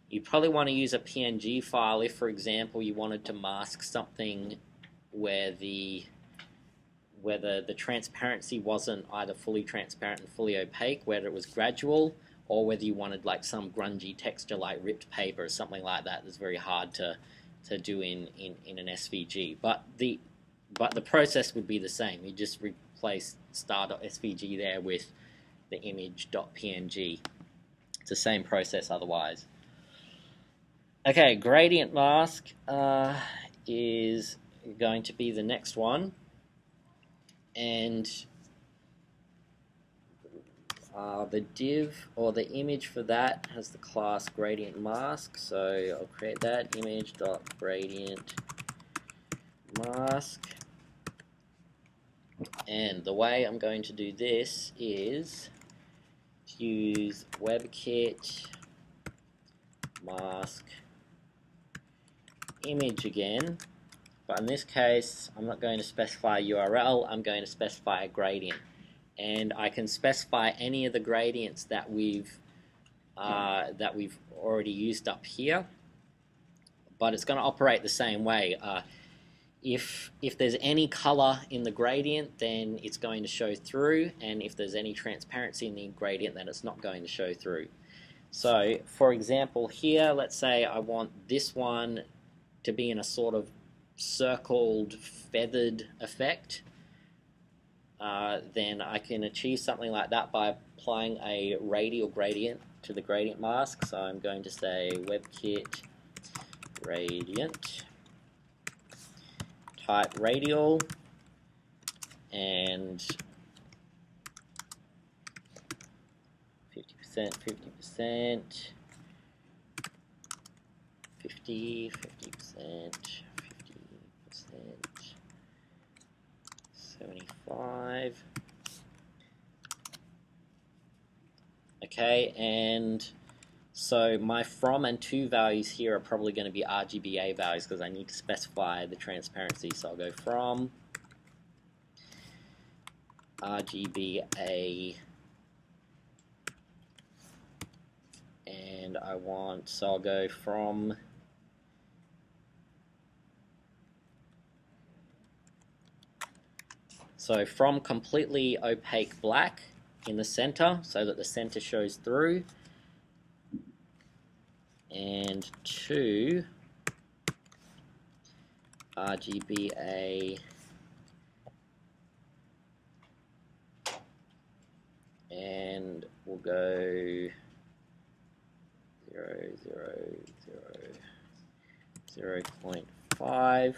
You probably want to use a PNG file if, for example, you wanted to mask something where the transparency wasn't either fully transparent and fully opaque, whether it was gradual, or whether you wanted like some grungy texture like ripped paper or something like that. That's very hard to do in an SVG. But the process would be the same. You just replace star.svg there with the image.png. It's the same process otherwise. Okay, gradient mask is going to be the next one, and the div or the image for that has the class gradient mask, so I'll create that image.gradient mask, and the way I'm going to do this is to use WebKit mask image again, but in this case I'm not going to specify a URL, I'm going to specify a gradient, and I can specify any of the gradients that we've already used up here, but it's going to operate the same way. If there's any color in the gradient, then it's going to show through, and if there's any transparency in the gradient, then it's not going to show through. So for example here, let's say I want this one to be in a sort of circled feathered effect, then I can achieve something like that by applying a radial gradient to the gradient mask. So I'm going to say WebKit gradient type radial, and 50%, 50%, 50%, 75. Okay, and so my from and to values here are probably going to be RGBA values because I need to specify the transparency. So I'll go from RGBA, and so I'll go from completely opaque black in the center so that the center shows through, and to RGBA and we'll go 0.5.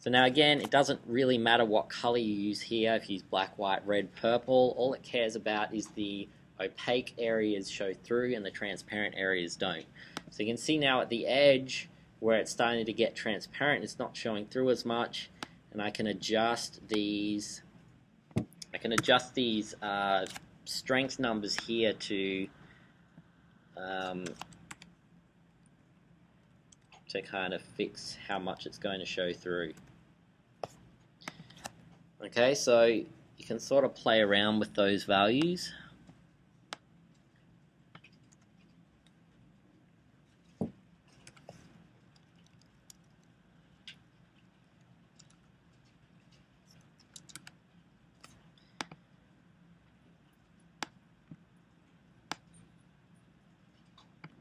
So now again, it doesn't really matter what color you use here, if you use black, white, red, purple. All it cares about is the opaque areas show through and the transparent areas don't. So you can see now at the edge where it's starting to get transparent, it's not showing through as much, and I can adjust these strength numbers here to kind of fix how much it's going to show through. Okay, so you can sort of play around with those values.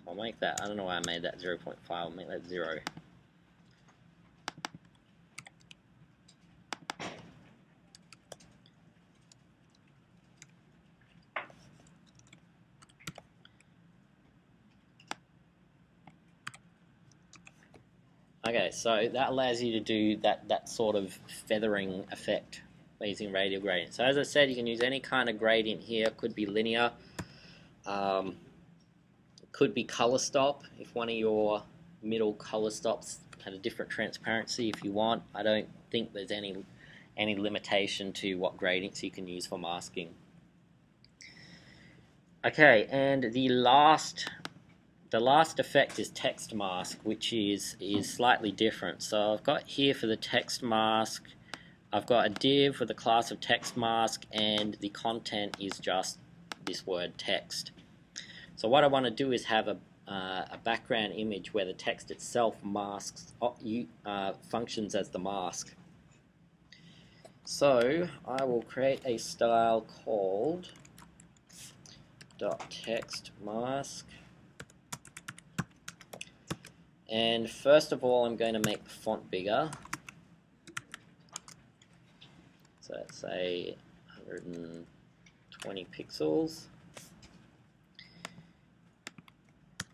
I'll make that, I don't know why I made that 0.5, I'll make that 0. Okay, so that allows you to do that sort of feathering effect by using radial gradient. So as I said, you can use any kind of gradient here. Could be linear, could be color stop if one of your middle color stops had a different transparency if you want. I don't think there's any limitation to what gradients you can use for masking. Okay, and the last effect is text mask, which is slightly different. So I've got here for the text mask, I've got a div with a class of text mask, and the content is just this word text. So what I want to do is have a background image where the text itself masks functions as the mask. So I will create a style called .text mask, and first of all I'm going to make the font bigger. So let's say 120 pixels,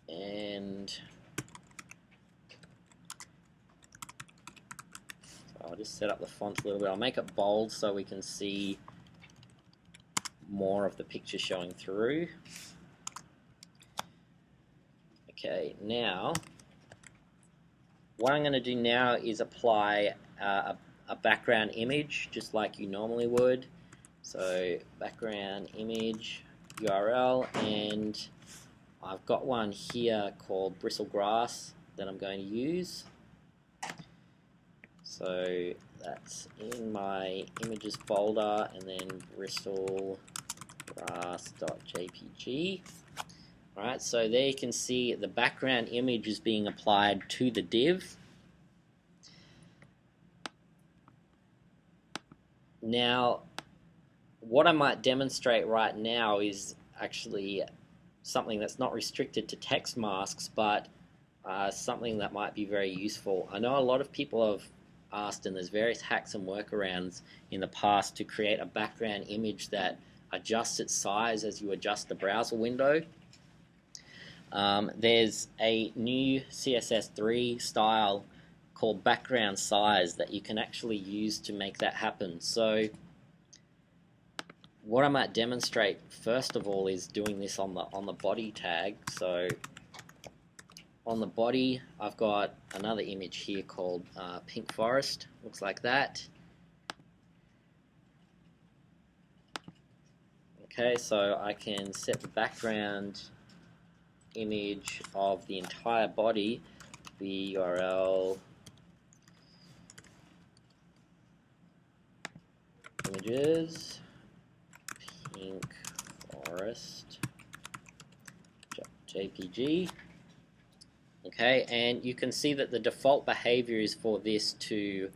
and so I'll just set up the font a little bit. I'll make it bold so we can see more of the picture showing through. Okay, now what I'm going to do now is apply a background image just like you normally would. So background image URL, and I've got one here called bristle grass that I'm going to use. So that's in my images folder, and then bristlegrass.jpg. Alright, so there you can see the background image is being applied to the div. Now, what I might demonstrate right now is actually something that's not restricted to text masks, but something that might be very useful. I know a lot of people have asked, and there's various hacks and workarounds in the past to create a background image that adjusts its size as you adjust the browser window. There's a new CSS3 style called background size that you can actually use to make that happen. So what I might demonstrate first of all is doing this on the body tag. So on the body I've got another image here called Pink Forest. Looks like that. Okay, so I can set the background image of the entire body, the URL images Pink Forest JPG. Okay, and you can see that the default behavior is for this to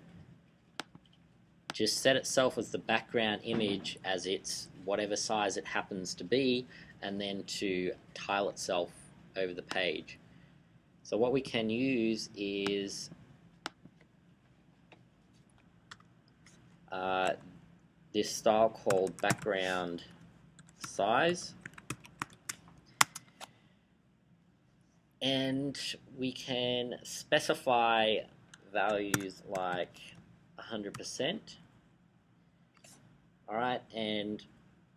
just set itself as the background image as its whatever size it happens to be, and then to tile itself over the page. So what we can use is this style called background size, and we can specify values like 100%. Alright, and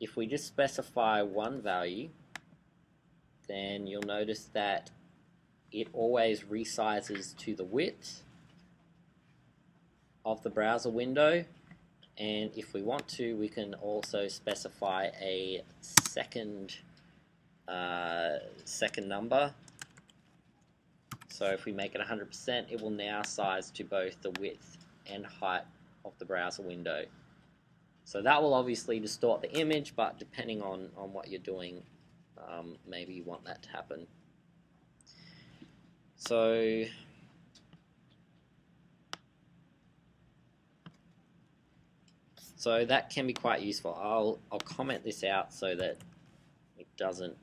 if we just specify one value, then you'll notice that it always resizes to the width of the browser window. And if we want to, we can also specify a second number. So if we make it 100%, it will now size to both the width and height of the browser window. So that will obviously distort the image, but depending on what you're doing, maybe you want that to happen. So that can be quite useful. I'll comment this out so that it doesn't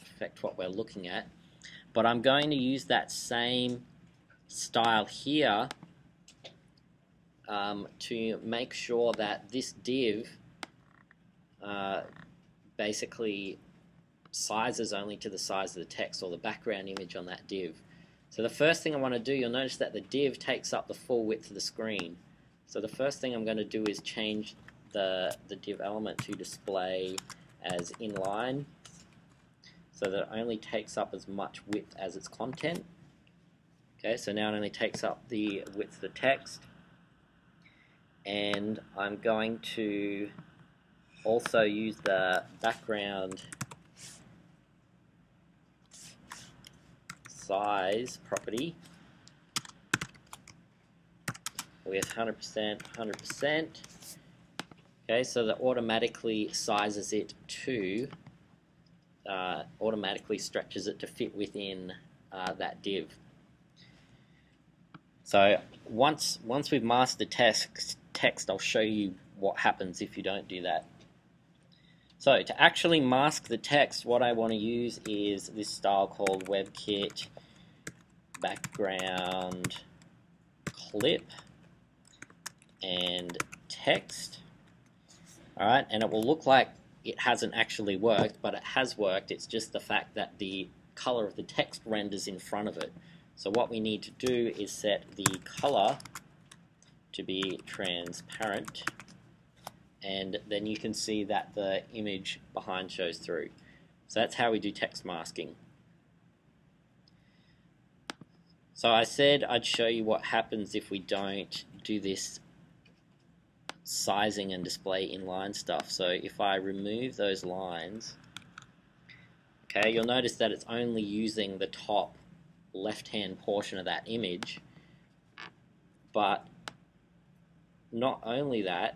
affect what we're looking at. But I'm going to use that same style here to make sure that this div basically sizes only to the size of the text or the background image on that div. So the first thing I want to do, you'll notice that the div takes up the full width of the screen. So the first thing I'm going to do is change the div element to display as inline, so that it only takes up as much width as its content. Okay, so now it only takes up the width of the text. And I'm going to also use the background size property with 100%, 100%. Okay, so that automatically sizes it to, automatically stretches it to fit within that div. So once we've masked the text, I'll show you what happens if you don't do that. So to actually mask the text, what I want to use is this style called WebKit background clip and text. Alright, and it will look like it hasn't actually worked, but it has worked. It's just the fact that the color of the text renders in front of it. So what we need to do is set the color to be transparent, and then you can see that the image behind shows through. So that's how we do text masking. So I said I'd show you what happens if we don't do this sizing and display inline stuff. So if I remove those lines, okay, you'll notice that it's only using the top left-hand portion of that image. But not only that,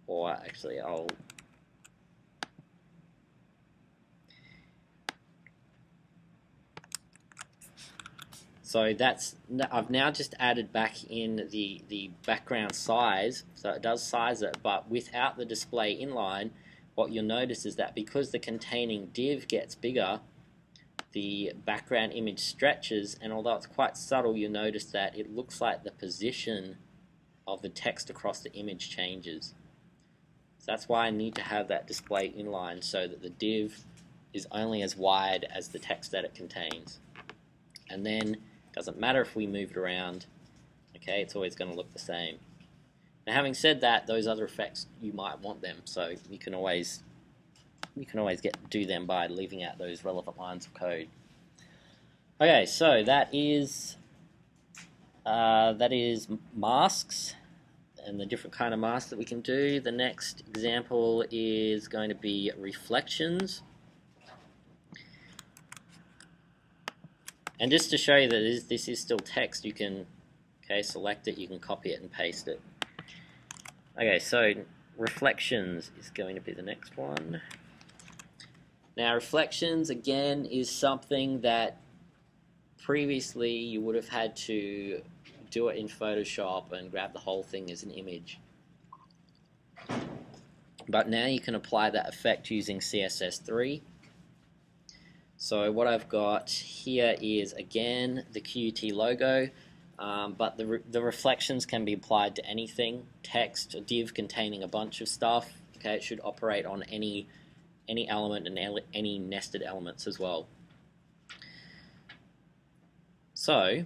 or actually so I've now just added back in the background size, so it does size it, but without the display inline, what you'll notice is that because the containing div gets bigger, the background image stretches, and although it's quite subtle, you'll notice that it looks like the position of the text across the image changes. So that's why I need to have that display inline, so that the div is only as wide as the text that it contains. And then it doesn't matter if we move it around, okay, it's always going to look the same. Now having said that, those other effects, you might want them, so you can always do them by leaving out those relevant lines of code. Okay, so that is masks and the different kind of masks that we can do. The next example is going to be reflections. And just to show you that this is still text, you can select it, you can copy it and paste it. Okay, so reflections is going to be the next one. Now reflections again is something that previously you would have had to do it in Photoshop and grab the whole thing as an image. But now you can apply that effect using CSS3. So what I've got here is again the QUT logo, but the reflections can be applied to anything, text, a div containing a bunch of stuff. Okay, it should operate on any element and any nested elements as well. So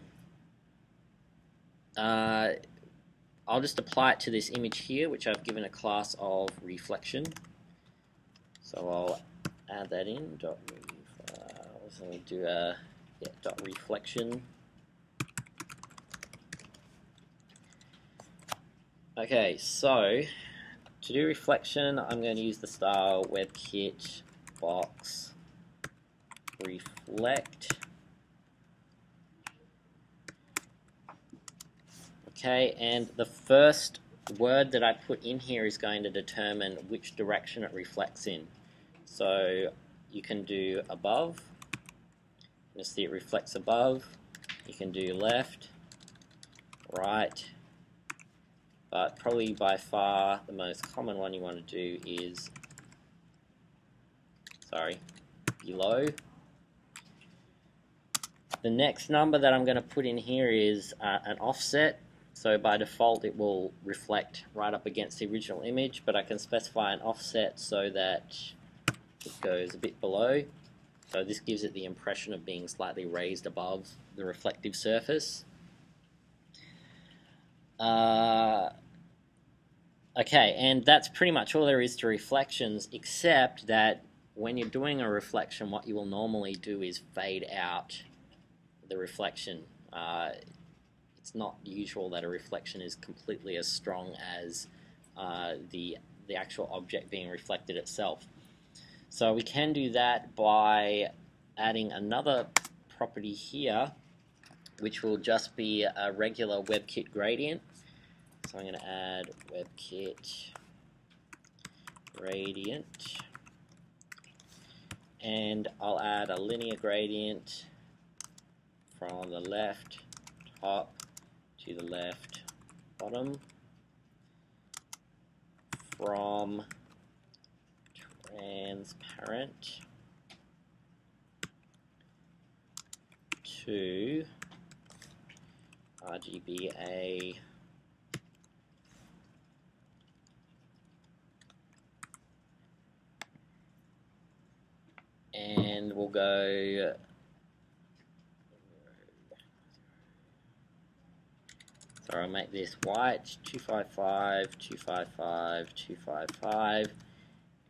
I'll just apply it to this image here, which I've given a class of reflection. So I'll add that in. So we'll do a dot reflection. Okay, so to do reflection, I'm going to use the style WebKit box reflect. Okay, and the first word that I put in here is going to determine which direction it reflects in. So you can do above. You'll see it reflects above. You can do left, right, but probably by far the most common one you want to do is, below. The next number that I'm going to put in here is an offset. So by default it will reflect right up against the original image, but I can specify an offset so that it goes a bit below. So this gives it the impression of being slightly raised above the reflective surface. Okay, and that's pretty much all there is to reflections, except that when you're doing a reflection, what you will normally do is fade out the reflection. It's not usual that a reflection is completely as strong as the actual object being reflected itself. So we can do that by adding another property here, which will just be a regular WebKit gradient. So I'm going to add WebKit gradient, and I'll add a linear gradient from the left top to the left bottom, from transparent to RGBA and we'll go so I'll make this white 255, 255, 255,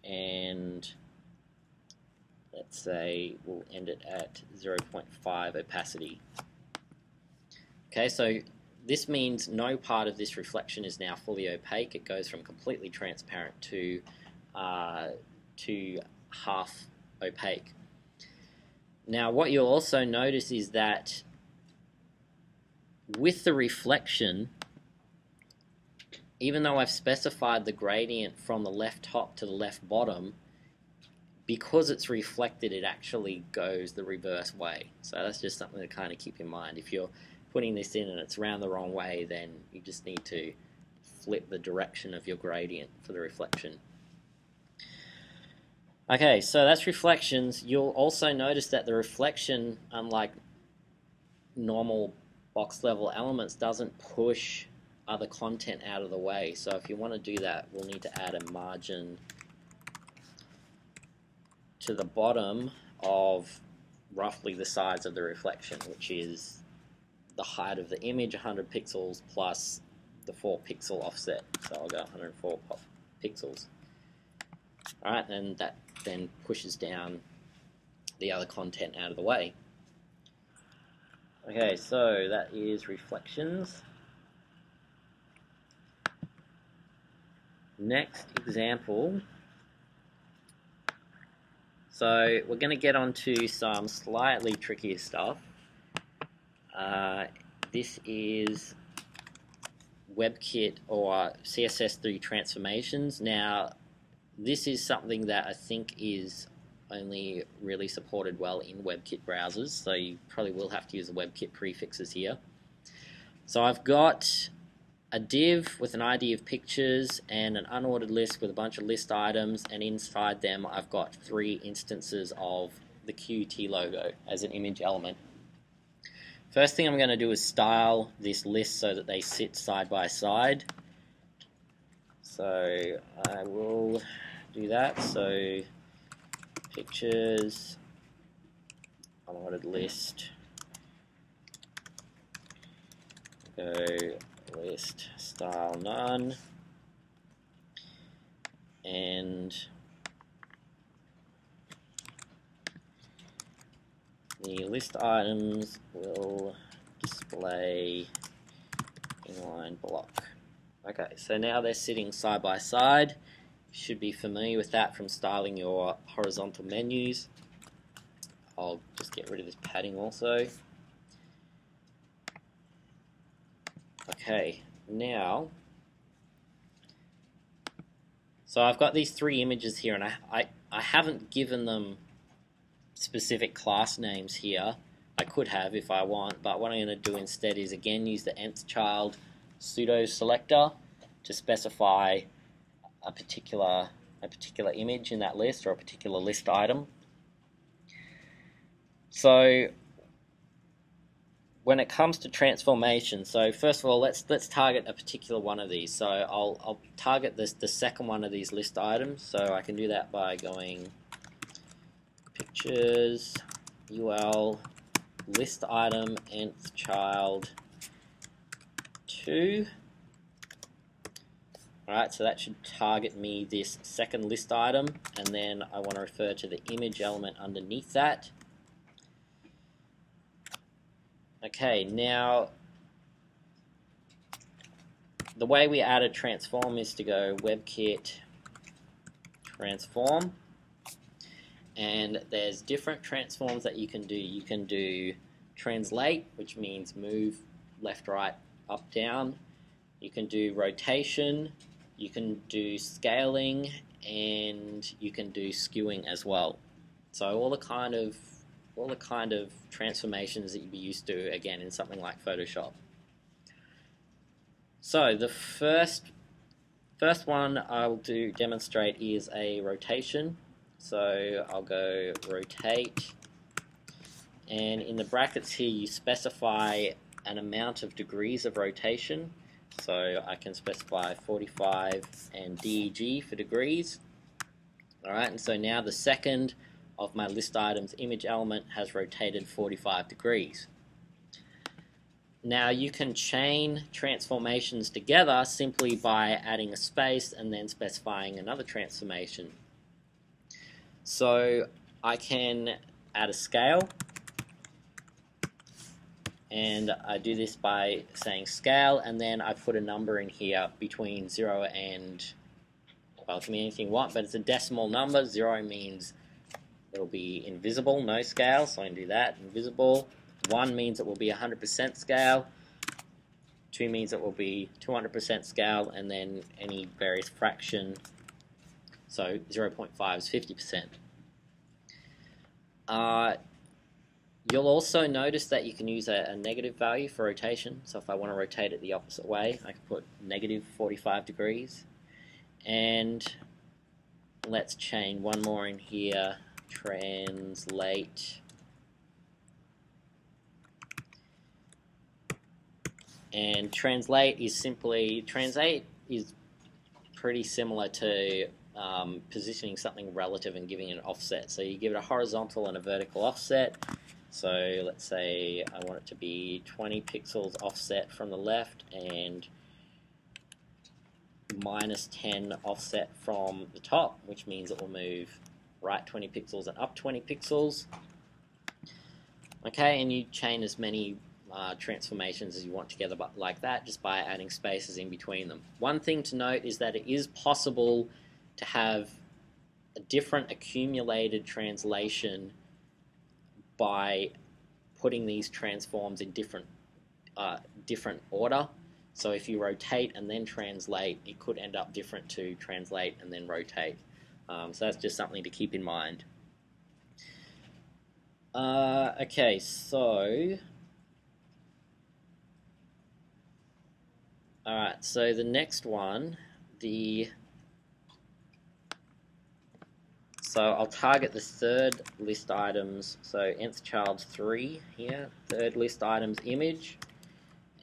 and let's say we'll end it at 0.5 opacity. Okay, so this means no part of this reflection is now fully opaque. It goes from completely transparent to half opaque. Now what you'll also notice is that with the reflection, even though I've specified the gradient from the left top to the left bottom, because it's reflected, it actually goes the reverse way. So that's just something to kind of keep in mind. If you're putting this in and it's around the wrong way, then you just need to flip the direction of your gradient for the reflection. Okay, so that's reflections. You'll also notice that the reflection, unlike normal box level elements, doesn't push other content out of the way. So if you want to do that, we'll need to add a margin to the bottom of roughly the size of the reflection, which is the height of the image, 100 pixels plus the 4 pixel offset. So I'll go 104 pixels. Alright, and that then pushes down the other content out of the way. Okay, so that is reflections. Next example. So we're going to get onto some slightly trickier stuff. This is WebKit or CSS3 transformations. Now, this is something that I think is only really supported well in WebKit browsers, so you probably will have to use the WebKit prefixes here. So I've got a div with an ID of pictures and an unordered list with a bunch of list items, and inside them I've got 3 instances of the Qt logo as an image element. First thing I'm going to do is style this list so that they sit side by side. So I will do that. So pictures, unordered list, go list style none, and the list items will display inline block. Okay, so now they're sitting side by side. You should be familiar with that from styling your horizontal menus. I'll just get rid of this padding also. Okay, now, so I've got these 3 images here, and I haven't given them specific class names here. I could have if I want, but what I'm going to do instead is again use the nth child Pseudo Selector to specify a particular image in that list or a particular list item. So when it comes to transformation, so first of all let's target a particular one of these. So I'll target the second one of these list items. So I can do that by going pictures ul list item nth child 2. Alright, so that should target me this second list item, and then I want to refer to the image element underneath that. Okay, now the way we add a transform is to go WebKit transform, and there's different transforms that you can do. You can do translate, which means move left, right, up, down. You can do rotation, you can do scaling, and you can do skewing as well. So all the kind of transformations that you'd be used to again in something like Photoshop. So the first one I'll demonstrate is a rotation. So I'll go rotate, and in the brackets here you specify an amount of degrees of rotation. So I can specify 45 and DEG for degrees. Alright, and so now the second of my list items image element has rotated 45 degrees. Now you can chain transformations together simply by adding a space and then specifying another transformation. So I can add a scale, and I do this by saying scale, and then I put a number in here between 0 and, well, it can be anything you want, but it's a decimal number. 0 means it'll be invisible, no scale, so I can do that, invisible. 1 means it will be 100% scale. 2 means it will be 200% scale, and then any various fraction. So 0.5 is 50%. You'll also notice that you can use a negative value for rotation. So if I want to rotate it the opposite way, I can put negative 45 degrees. And let's chain one more in here, translate. And translate is pretty similar to positioning something relative and giving it an offset. So you give it a horizontal and a vertical offset. So let's say I want it to be 20 pixels offset from the left and minus 10 offset from the top, which means it will move right 20 pixels and up 20 pixels. Okay, and you chain as many transformations as you want together, but like that, just by adding spaces in between them. One thing to note is that it is possible to have a different accumulated translation by putting these transforms in different order. So if you rotate and then translate, it could end up different to translate and then rotate. So that's just something to keep in mind. Okay, so alright, so the next one, so I'll target the third list items, so nth child 3 here, third list items image.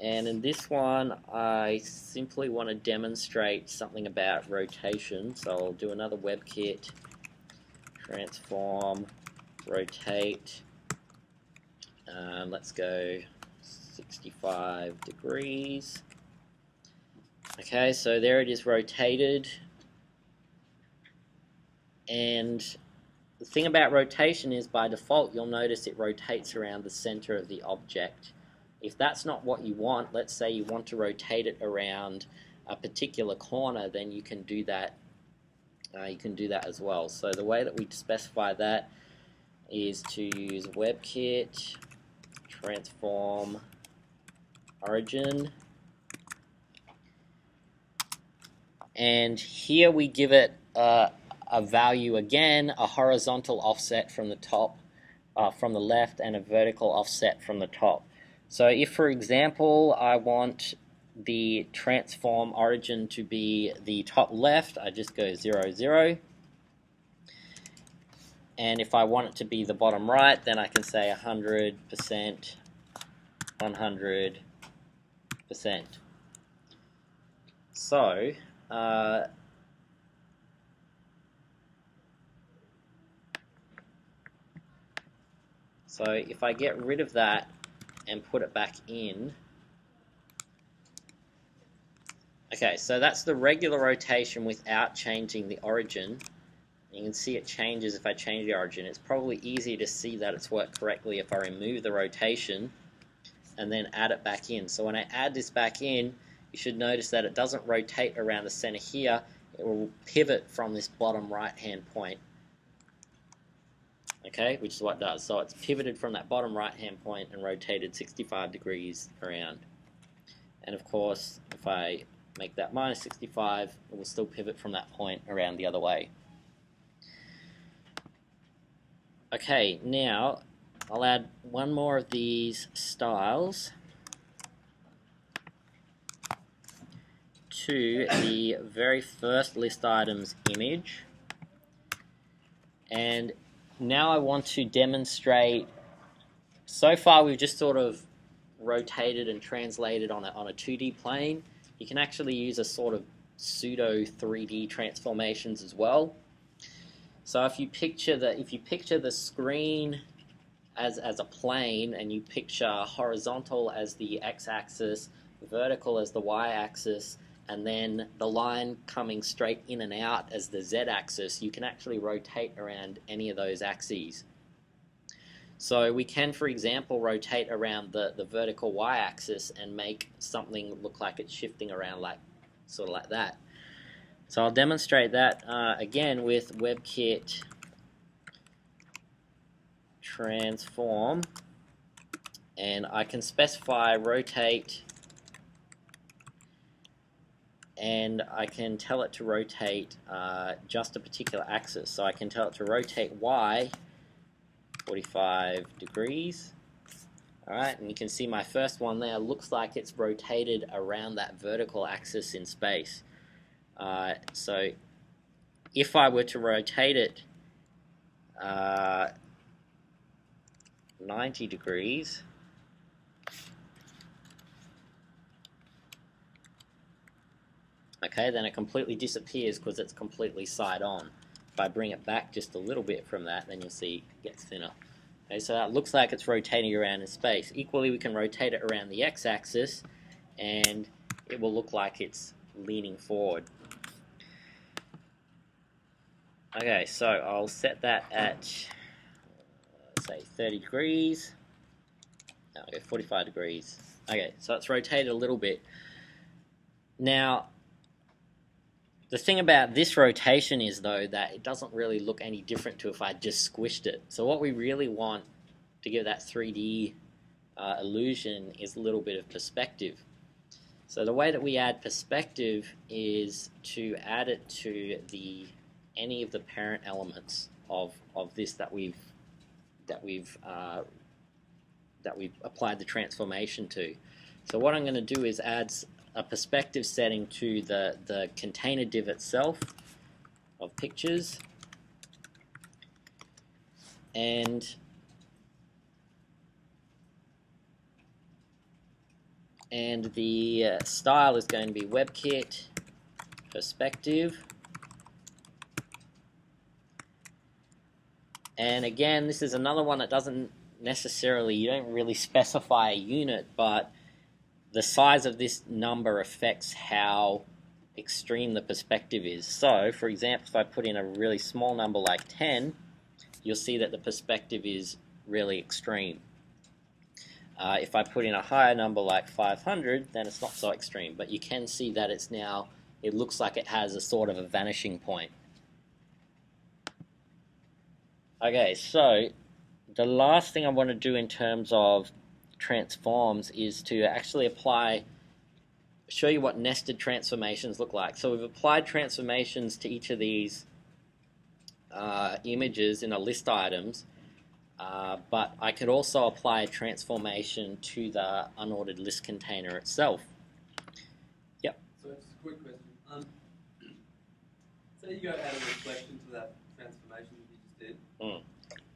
And in this one, I simply want to demonstrate something about rotation. So I'll do another WebKit, transform, rotate. Let's go 65 degrees. Okay, so there it is rotated. And the thing about rotation is by default you'll notice it rotates around the center of the object. If that's not what you want, let's say you want to rotate it around a particular corner, then you can do that. As well. So the way that we specify that is to use WebKit transform origin, and here we give it a value again, a horizontal offset from the top, from the left, and a vertical offset from the top. So if, for example, I want the transform origin to be the top left, I just go 0, 0. And if I want it to be the bottom right, then I can say 100%, 100%. So, So if I get rid of that and put it back in, okay, so that's the regular rotation without changing the origin. You can see it changes if I change the origin. It's probably easier to see that it's worked correctly if I remove the rotation and then add it back in. So when I add this back in, you should notice that it doesn't rotate around the center here. It will pivot from this bottom right hand point. Okay, which is what it does. So it's pivoted from that bottom right hand point and rotated 65 degrees around. And of course, if I make that minus 65, it will still pivot from that point around the other way. Okay, now I'll add one more of these styles to the very first list items image. And now I want to demonstrate, so far we've just sort of rotated and translated on a 2D plane. You can actually use a sort of pseudo 3D transformations as well. So if you picture the screen as a plane, and you picture horizontal as the x-axis, vertical as the y-axis, and then the line coming straight in and out as the z-axis, you can actually rotate around any of those axes. So we can, for example, rotate around the vertical y-axis and make something look like it's shifting around sort of like that. So I'll demonstrate that again with WebKit transform, and I can specify rotate, and I can tell it to rotate just a particular axis. So I can tell it to rotate Y 45 degrees. Alright, and you can see my first one there looks like it's rotated around that vertical axis in space. So if I were to rotate it 90 degrees, okay, then it completely disappears because it's completely side on. If I bring it back just a little bit from that, then you'll see it gets thinner. Okay, so that looks like it's rotating around in space. Equally, we can rotate it around the x-axis, and it will look like it's leaning forward. Okay, so I'll set that at, say, 30 degrees. No, I'll go 45 degrees. Okay, so it's rotated a little bit. Now, the thing about this rotation is, though, that it doesn't really look any different to if I just squished it. So what we really want to give that 3D illusion is a little bit of perspective. So the way that we add perspective is to add it to any of the parent elements of this that we've applied the transformation to. So what I'm going to do is add a perspective setting to the container div itself of pictures, and the style is going to be WebKit perspective. And again, this is another one that doesn't necessarily, you don't really specify a unit, but the size of this number affects how extreme the perspective is. So, for example, if I put in a really small number like 10, you'll see that the perspective is really extreme. If I put in a higher number like 500, then it's not so extreme, but you can see that it's now, it looks like it has a sort of a vanishing point. Okay, so the last thing I want to do in terms of transforms is to actually show you what nested transformations look like. So we've applied transformations to each of these images in a list items, but I could also apply a transformation to the unordered list container itself. Yep. So just a quick question. Say you go add a reflection to that transformation that you just did.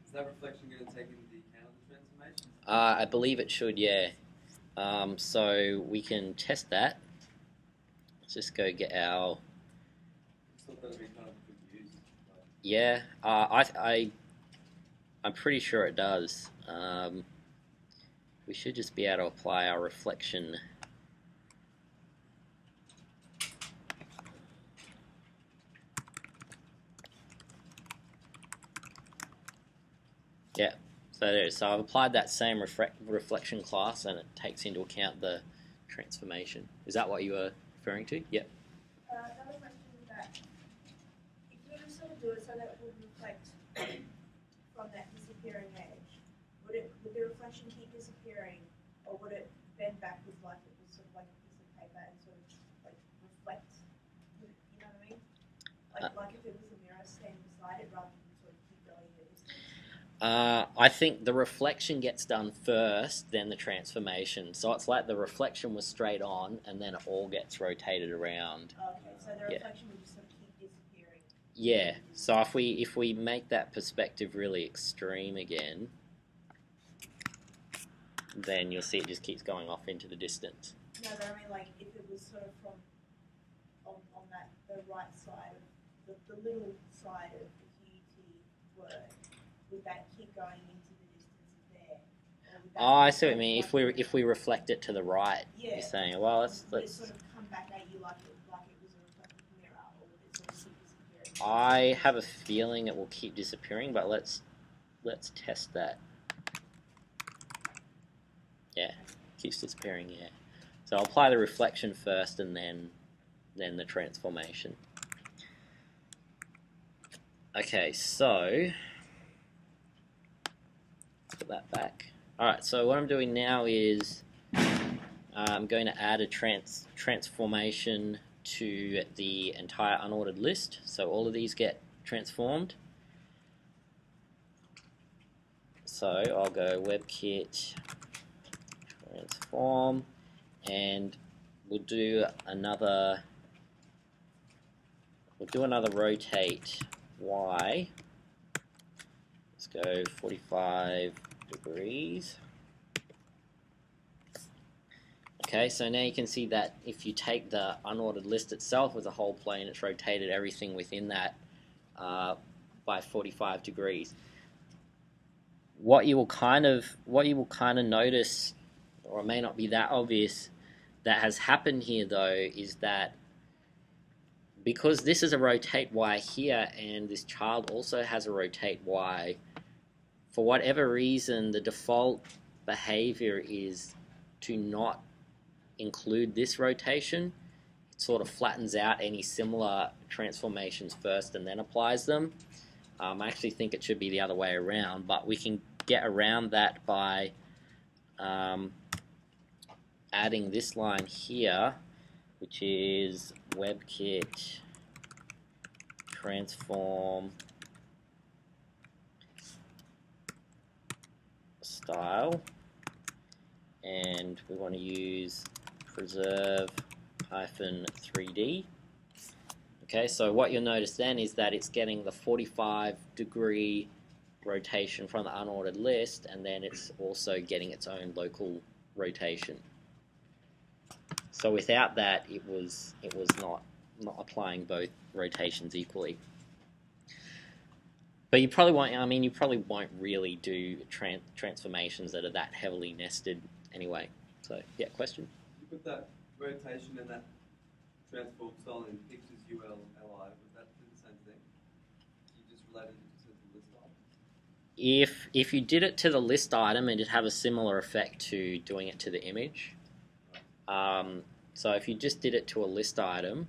Is that reflection going to take into account the transformation? I believe it should, yeah. So we can test that. Let's just go get our... It's not going to be kind of good use. Yeah, I'm pretty sure it does. we should just be able to apply our reflection. Yeah, so there it is. So I've applied that same reflection class, and it takes into account the transformation. Is that what you were referring to? Yep. Another question is that if we were sort of do it so that it would reflect from that disappearing edge, would the reflection keep disappearing, or would it bend backwards like it was sort of like a piece of paper and sort of like reflect? You know what I mean? Like if it was a mirror standing beside it rather than sort of keep going at a distance. I think the reflection gets done first, then the transformation. So it's like the reflection was straight on, and then it all gets rotated around. Okay, so the reflection would just sort of keep disappearing. Yeah. So if we make that perspective really extreme again, then you'll see it just keeps going off into the distance. No, but I mean, like if it was sort of from on that the right side of the little side of the QUT word, would that keep going into the distance there? Oh, I see what you mean. If we reflect it to the right, yeah. You're saying, well, would it let's. sort of come back at you like it was a reflective mirror, or would it sort of keep disappearing? I have a feeling it will keep disappearing, but let's test that. Yeah, keeps disappearing. Yeah. So I'll apply the reflection first, and then the transformation. Okay, so put that back. Alright, so what I'm doing now is I'm going to add a transformation to the entire unordered list. So all of these get transformed. So I'll go WebKit transform, and we'll do another rotate Y. Let's go 45 degrees. Okay, so now you can see that if you take the unordered list itself as a whole plane, it's rotated everything within that by 45 degrees. What you will kind of notice, or it may not be that obvious, that has happened here though, is that because this is a rotate Y here, and this child also has a rotate Y, for whatever reason, the default behavior is to not include this rotation. It sort of flattens out any similar transformations first and then applies them. I actually think it should be the other way around, but we can get around that by adding this line here, which is WebKit transform style, and we want to use preserve -3D. Okay, so what you'll notice then is that it's getting the 45-degree rotation from the unordered list, and then it's also getting its own local rotation. So without that, it was not applying both rotations equally. But you probably won't. I mean, you probably won't really do transformations that are that heavily nested anyway. So yeah, question. You put that rotation and that transform style in pictures UL LI. Was that the same thing? You just related it to the list item. If you did it to the list item, it'd have a similar effect to doing it to the image. So if you just did it to a list item,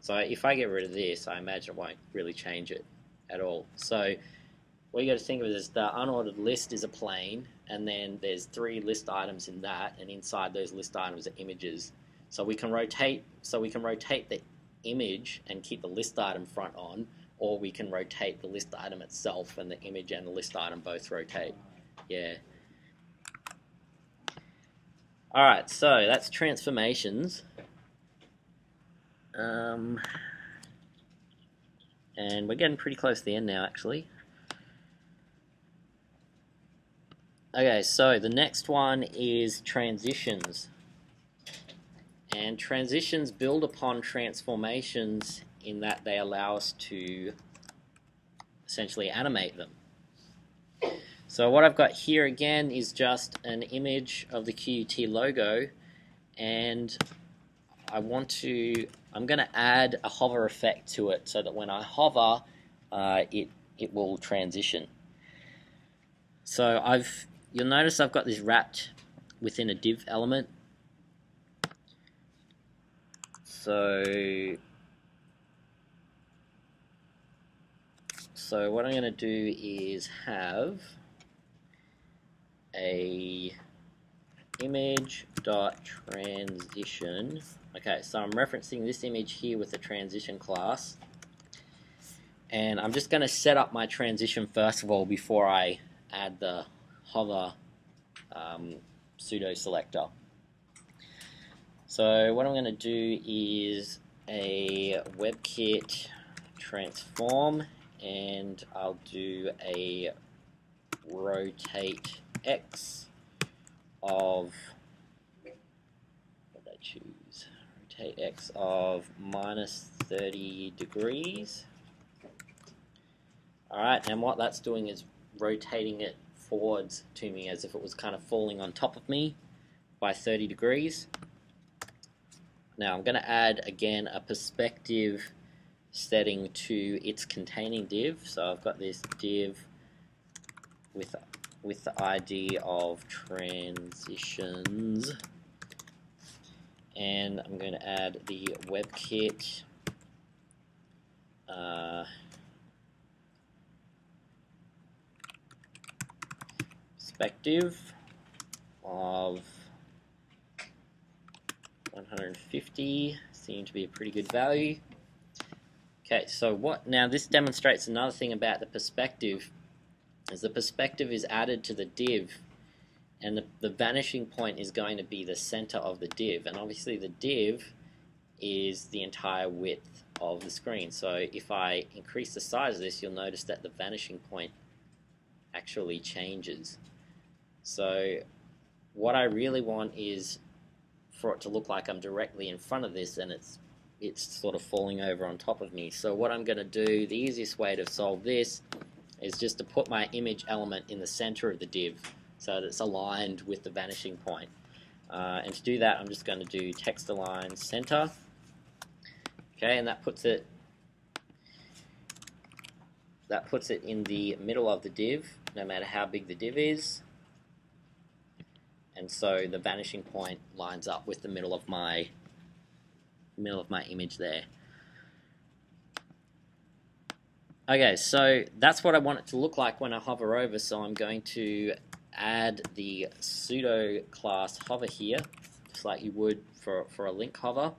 so if I get rid of this, I imagine it won't really change it at all. So what you got to think of is the unordered list is a plane, and then there's 3 list items in that, and inside those list items are images. So we can rotate the image and keep the list item front on, or we can rotate the list item itself, and the image and the list item both rotate. Yeah. Alright, so that's transformations. And we're getting pretty close to the end now, actually. Okay, so the next one is transitions. And transitions build upon transformations in that they allow us to essentially animate them. So what I've got here again is just an image of the QUT logo, and I'm going to add a hover effect to it so that when I hover, it will transition. So you'll notice I've got this wrapped within a div element. So what I'm going to do is have a image.transition. Okay, so I'm referencing this image here with the transition class, and I'm just going to set up my transition first of all before I add the hover pseudo selector. So what I'm going to do is a WebKit transform, and I'll do a rotate X of, what did I choose? Rotate X of minus 30 degrees. Alright, and what that's doing is rotating it forwards to me as if it was kind of falling on top of me by 30 degrees. Now I'm going to add again a perspective setting to its containing div. So I've got this div with the ID of transitions, and I'm going to add the WebKit perspective of 150 seemed to be a pretty good value. Okay, so now this demonstrates another thing about the perspective, is the perspective is added to the div, and the vanishing point is going to be the center of the div, and obviously the div is the entire width of the screen. So if I increase the size of this, you'll notice that the vanishing point actually changes. So what I really want is for it to look like I'm directly in front of this and it's sort of falling over on top of me. So what I'm going to do, the easiest way to solve this is just to put my image element in the center of the div so that it's aligned with the vanishing point. And to do that, I'm just going to do text align center. Okay, and that puts it in the middle of the div, no matter how big the div is. And so the vanishing point lines up with the middle of my image there. Okay, so that's what I want it to look like when I hover over, so I'm going to add the pseudo class hover here, just like you would for a link hover,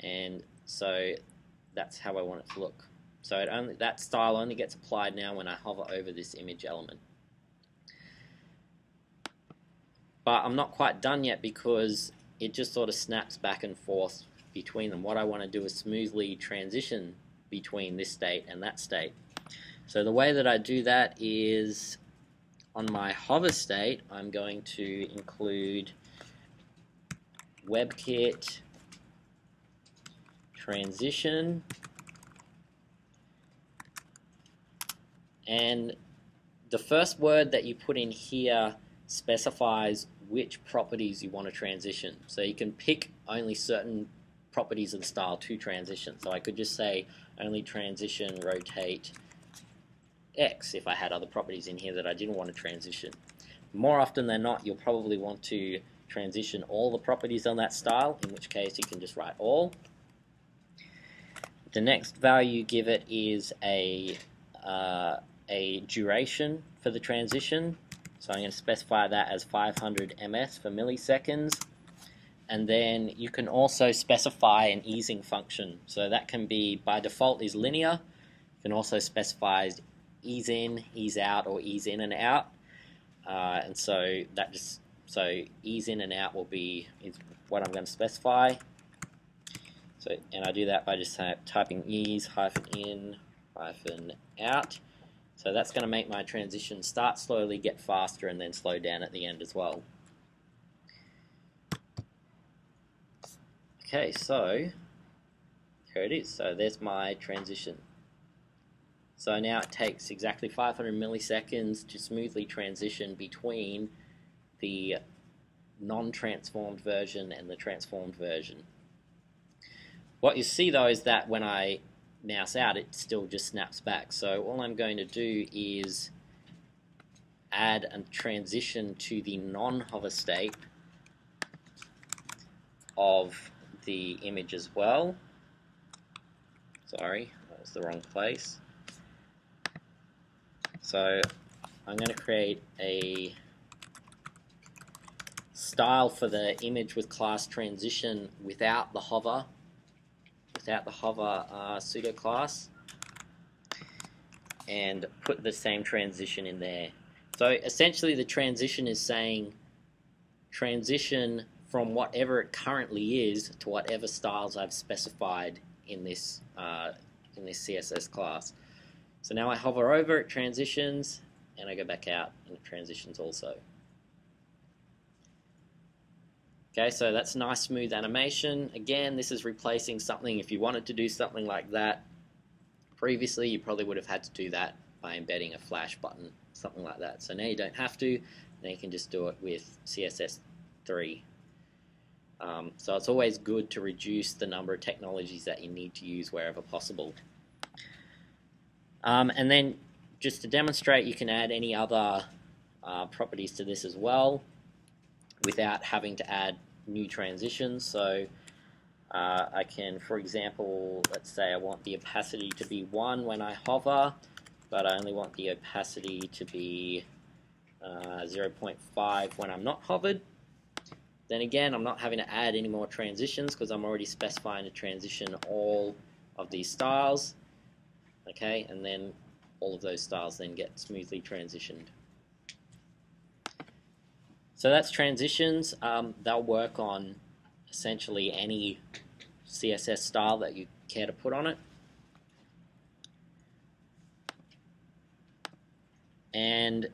and so that's how I want it to look. So that style only gets applied now when I hover over this image element. But I'm not quite done yet because it just sort of snaps back and forth between them. What I want to do is smoothly transition between this state and that state. So the way that I do that is on my hover state, I'm going to include WebKit transition, and the first word that you put in here specifies which properties you want to transition. So you can pick only certain properties of the style to transition. So I could just say only transition rotate X if I had other properties in here that I didn't want to transition. More often than not, you'll probably want to transition all the properties on that style, in which case you can just write all. The next value you give it is a duration for the transition. So I'm going to specify that as 500 ms for milliseconds. And then you can also specify an easing function. So that can be, by default, is linear. You can also specify ease in, ease out, or ease in and out. And so ease in and out is what I'm going to specify. So, and I do that by just typing ease -in -out. So that's going to make my transition start slowly, get faster, and then slow down at the end as well. Okay, so here it is. So there's my transition. So now it takes exactly 500 milliseconds to smoothly transition between the non-transformed version and the transformed version. What you see though is that when I mouse out, it still just snaps back. So all I'm going to do is add a transition to the non-hover state of the image as well. Sorry, that was the wrong place. So I'm going to create a style for the image with class transition without the hover pseudo class, and put the same transition in there. So essentially the transition is saying transition from whatever it currently is to whatever styles I've specified in this CSS class. So now I hover over, it transitions, and I go back out and it transitions also. Okay, so that's a nice smooth animation. Again, this is replacing something. If you wanted to do something like that previously, you probably would have had to do that by embedding a flash button, something like that. So now you don't have to. Now you can just do it with CSS3. So it's always good to reduce the number of technologies that you need to use wherever possible. And then just to demonstrate, you can add any other properties to this as well without having to add new transitions. So I can, for example, let's say I want the opacity to be 1 when I hover, but I only want the opacity to be 0.5 when I'm not hovered. Then again, I'm not having to add any more transitions because I'm already specifying to transition all of these styles. Okay, and then all of those styles then get smoothly transitioned. So that's transitions. They'll work on essentially any CSS style that you care to put on it. And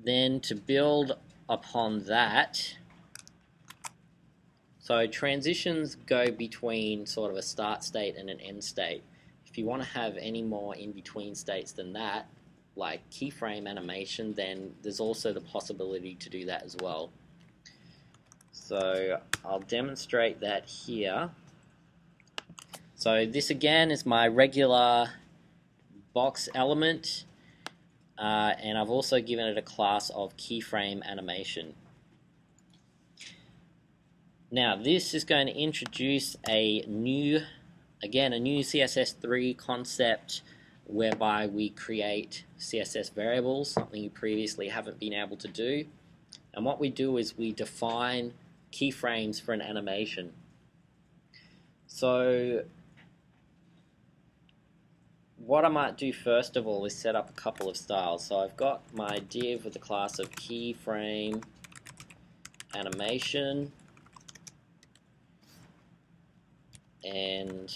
then to build upon that, so transitions go between sort of a start state and an end state. If you want to have any more in-between states than that, like keyframe animation, then there's also the possibility to do that as well. So I'll demonstrate that here. So this again is my regular box element, and I've also given it a class of keyframe animation. Now this is going to introduce a new CSS3 concept whereby we create CSS variables, something you previously haven't been able to do. And what we do is we define keyframes for an animation. So what I might do first of all is set up a couple of styles. So I've got my div with the class of keyframe animation, and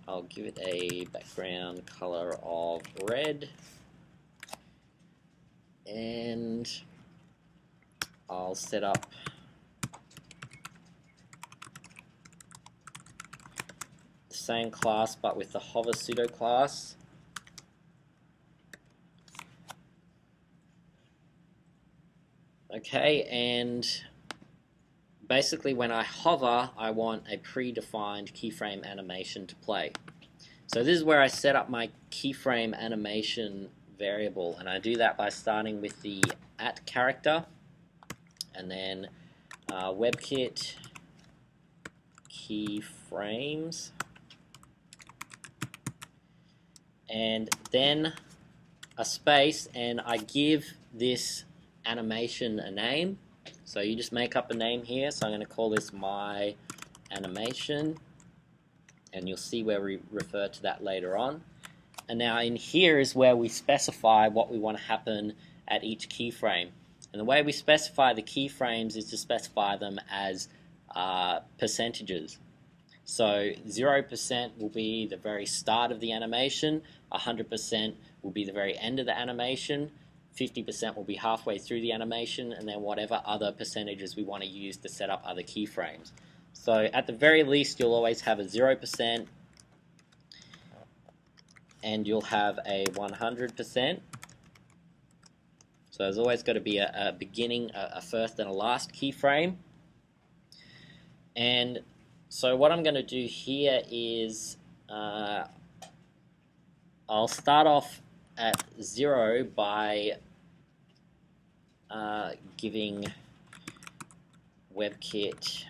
I'll give it a background color of red, and I'll set up the same class but with the hover pseudo class. Okay, and basically when I hover, I want a predefined keyframe animation to play. So this is where I set up my keyframe animation variable, and I do that by starting with the @ character, and then WebKit keyframes, and then a space, and I give this animation a name. So you just make up a name here. So I'm going to call this my animation, and you'll see where we refer to that later on. And now in here is where we specify what we want to happen at each keyframe. And the way we specify the keyframes is to specify them as percentages. So 0% will be the very start of the animation, 100% will be the very end of the animation, 50% will be halfway through the animation, and then whatever other percentages we want to use to set up other keyframes. So at the very least, you'll always have a 0%, and you'll have a 100%. So there's always got to be a beginning, a first and a last keyframe. And so what I'm going to do here is I'll start off at 0 by giving WebKit,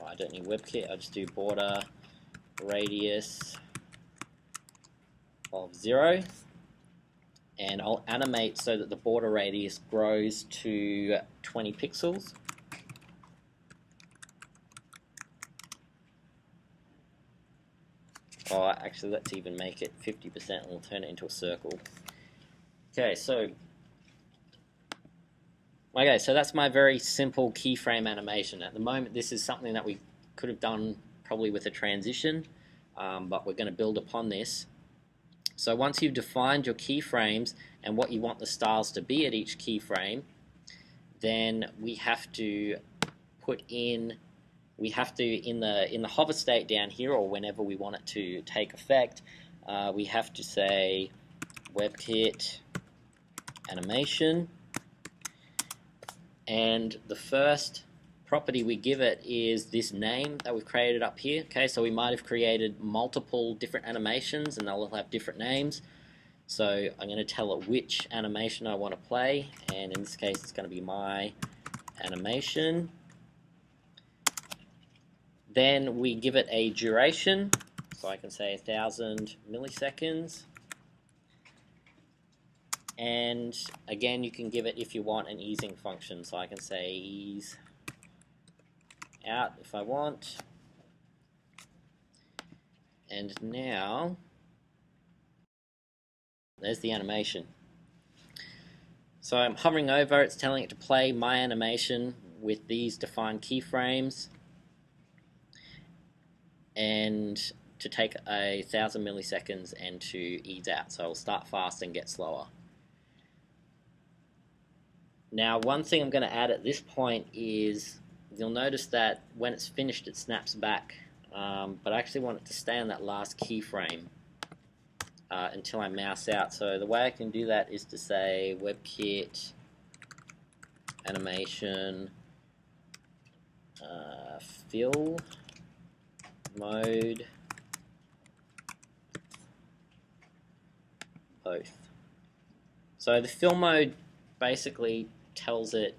I don't need WebKit, I'll just do border radius of 0, and I'll animate so that the border radius grows to 20 pixels. Oh, actually, let's even make it 50% and we'll turn it into a circle. Okay, so that's my very simple keyframe animation. At the moment, this is something that we could have done probably with a transition, but we're going to build upon this. So once you've defined your keyframes and what you want the styles to be at each keyframe, then we have to put in, in the hover state down here, or whenever we want it to take effect, we have to say WebKit animation, and the first property we give it is this name that we've created up here. Okay, so we might have created multiple different animations and they'll all have different names. So I'm going to tell it which animation I want to play, and in this case it's going to be my animation. Then we give it a duration, so I can say 1000 milliseconds. And again, you can give it, if you want, an easing function, so I can say ease out if I want. And now there's the animation. So I'm hovering over, it's telling it to play my animation with these defined keyframes and to take 1000 milliseconds and to ease out. So I'll start fast and get slower. Now, one thing I'm going to add at this point is you'll notice that when it's finished it snaps back, but I actually want it to stay on that last keyframe until I mouse out. So the way I can do that is to say WebKit animation fill mode both. So the fill mode basically tells it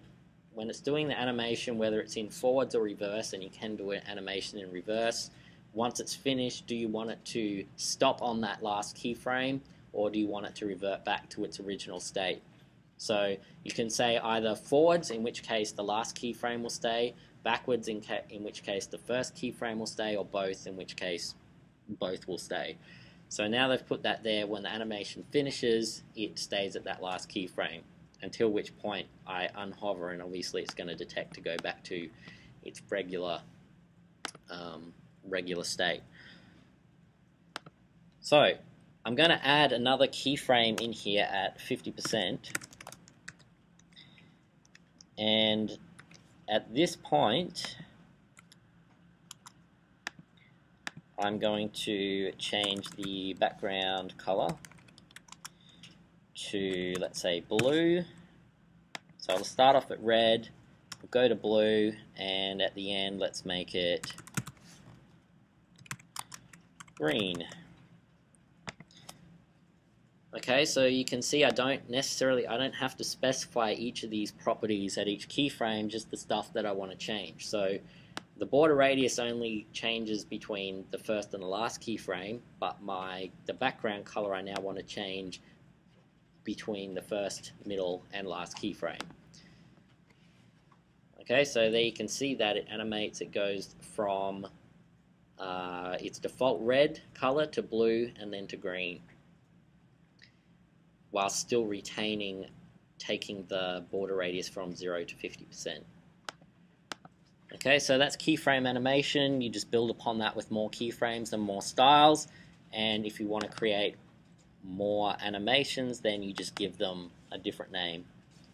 when it's doing the animation whether it's in forwards or reverse, and you can do an animation in reverse. Once it's finished, do you want it to stop on that last keyframe, or do you want it to revert back to its original state? So you can say either forwards, in which case the last keyframe will stay, backwards, in which case the first keyframe will stay, or both, in which case both will stay. So now they've put that there. When the animation finishes, it stays at that last keyframe, until which point I unhover, and obviously it's going to detect to go back to its regular state. So I'm going to add another keyframe in here at 50%, and at this point I'm going to change the background color to, let's say, blue. So I'll start off at red, we'll go to blue, and at the end let's make it green. Okay, so you can see I don't have to specify each of these properties at each keyframe, just the stuff that I want to change. So the border radius only changes between the first and the last keyframe, but the background color I now want to change between the first, middle, and last keyframe. Okay, so there you can see that it animates, it goes from its default red color to blue and then to green, while still taking the border radius from 0 to 50%. Okay, so that's keyframe animation. You just build upon that with more keyframes and more styles, and if you want to create more animations, then you just give them a different name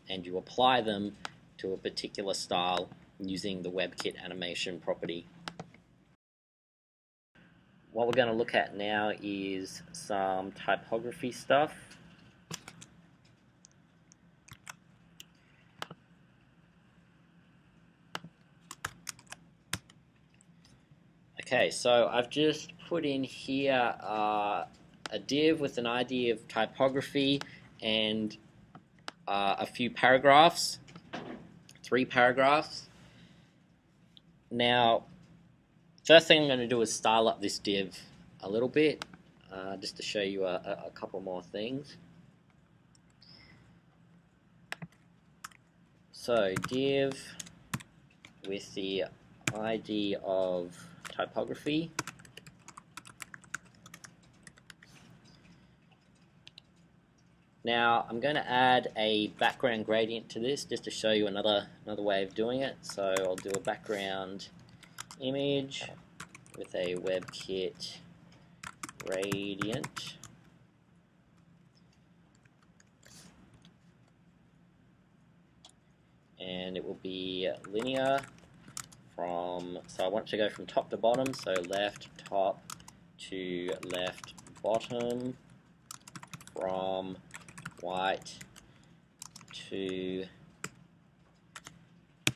and you apply them to a particular style using the WebKit animation property. what we're going to look at now is some typography stuff. Okay, so I've just put in here a div with an ID of typography and a few paragraphs, 3 paragraphs. Now, first thing I'm going to do is style up this div a little bit, just to show you a couple more things. So, div with the ID of typography. Now I'm going to add a background gradient to this just to show you another way of doing it. So I'll do a background image with a WebKit gradient. And it will be linear from, so I want to go from top to bottom, so left top to left bottom, from white to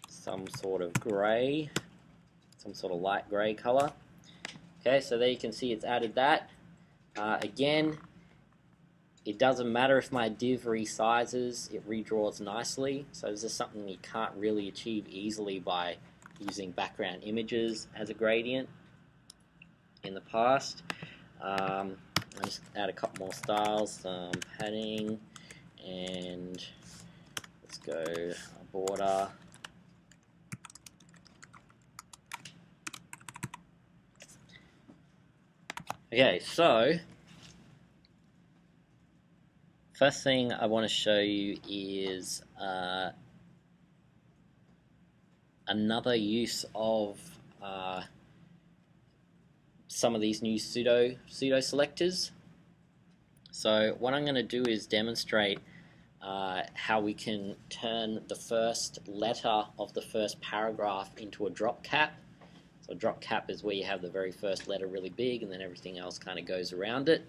some sort of grey, some sort of light grey color. Okay, so there you can see it's added that. Again, it doesn't matter if my div resizes, it redraws nicely. So this is something you can't really achieve easily by using background images as a gradient in the past. I'll just add a couple more styles, some padding, and let's go a border. Okay, so first thing I want to show you is another use of some of these new pseudo selectors. So what I'm going to do is demonstrate how we can turn the first letter of the first paragraph into a drop cap. So a drop cap is where you have the very first letter really big and then everything else kind of goes around it.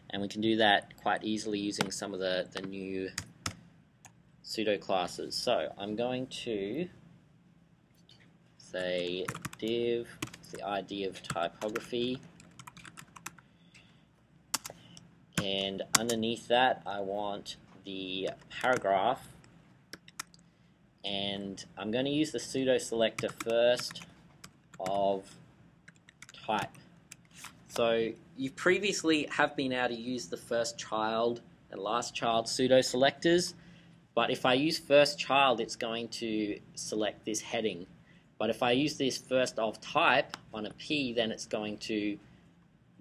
And we can do that quite easily using some of the new pseudo classes. So I'm going to say div, the ID of typography, and underneath that I want the paragraph, and I'm going to use the pseudo selector first of type. So you previously have been able to use the first child and last child pseudo selectors, but if I use first child it's going to select this heading. But if I use this first of type on a P, then it's going to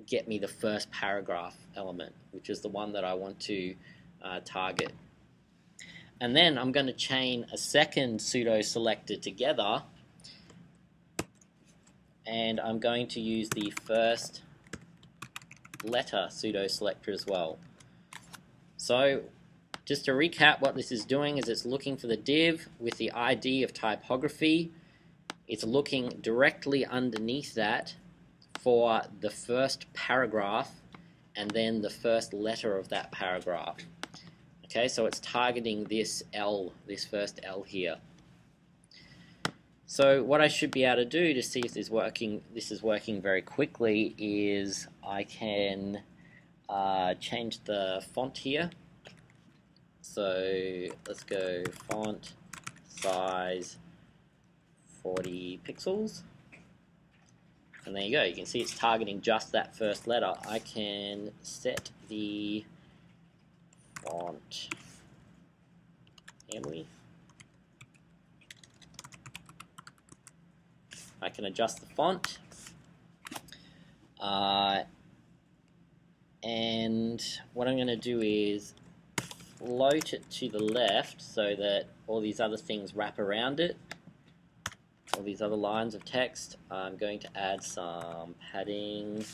get me the first paragraph element, which is the one that I want to target. And then I'm going to chain a second pseudo selector together, and I'm going to use the first letter pseudo selector as well. So just to recap, what this is doing is it's looking for the div with the ID of typography. It's looking directly underneath that for the first paragraph and then the first letter of that paragraph. Okay, so it's targeting this L, this first L here. So what I should be able to do to see if this is working very quickly is I can change the font here. So let's go font size 40 pixels, and there you go. You can see it's targeting just that first letter. I can set the font family. I can adjust the font, and what I'm going to do is float it to the left so that all these other things wrap around it. All these other lines of text. I'm going to add some padding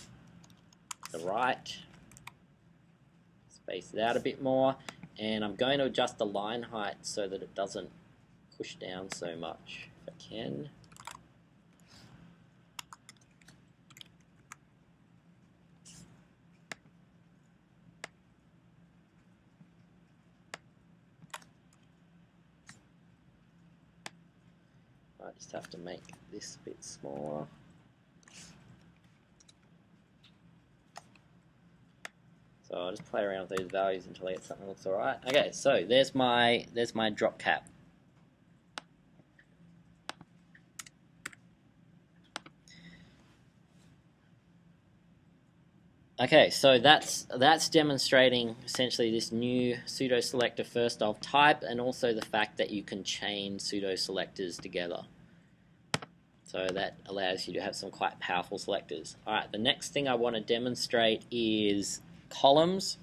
to the right, space it out a bit more, and I'm going to adjust the line height so that it doesn't push down so much, if I can. might just have to make this a bit smaller. So I'll just play around with those values until I get something that looks alright. Okay, so there's my drop cap. Okay, so that's demonstrating essentially this new pseudo selector first of type, and also the fact that you can chain pseudo selectors together. So that allows you to have some quite powerful selectors. Alright, the next thing I want to demonstrate is columns,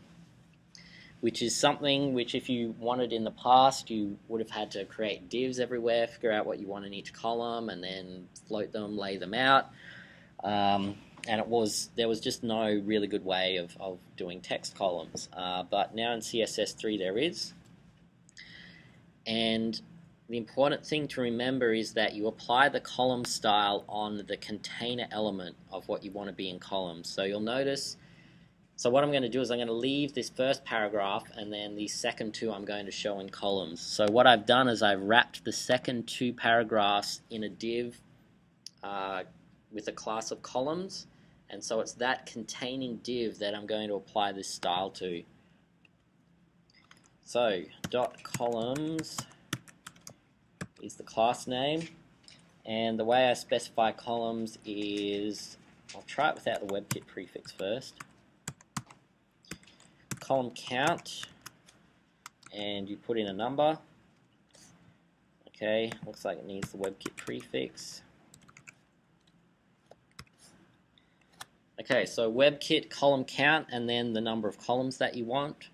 which is something which if you wanted in the past, you would have had to create divs everywhere, figure out what you want in each column, and then float them, lay them out. And there was just no really good way of doing text columns. But now in CSS3 there is. And the important thing to remember is that you apply the column style on the container element of what you want to be in columns. So you'll notice, so what I'm going to do is I'm going to leave this first paragraph, and then the second two I'm going to show in columns. So what I've done is I've wrapped the second two paragraphs in a div with a class of columns, and so it's that containing div that I'm going to apply this style to. So dot columns is the class name, and the way I specify columns is, I'll try it without the WebKit prefix first. Column count, and you put in a number. Okay, looks like it needs the WebKit prefix. Okay, so WebKit column count, and then the number of columns that you want.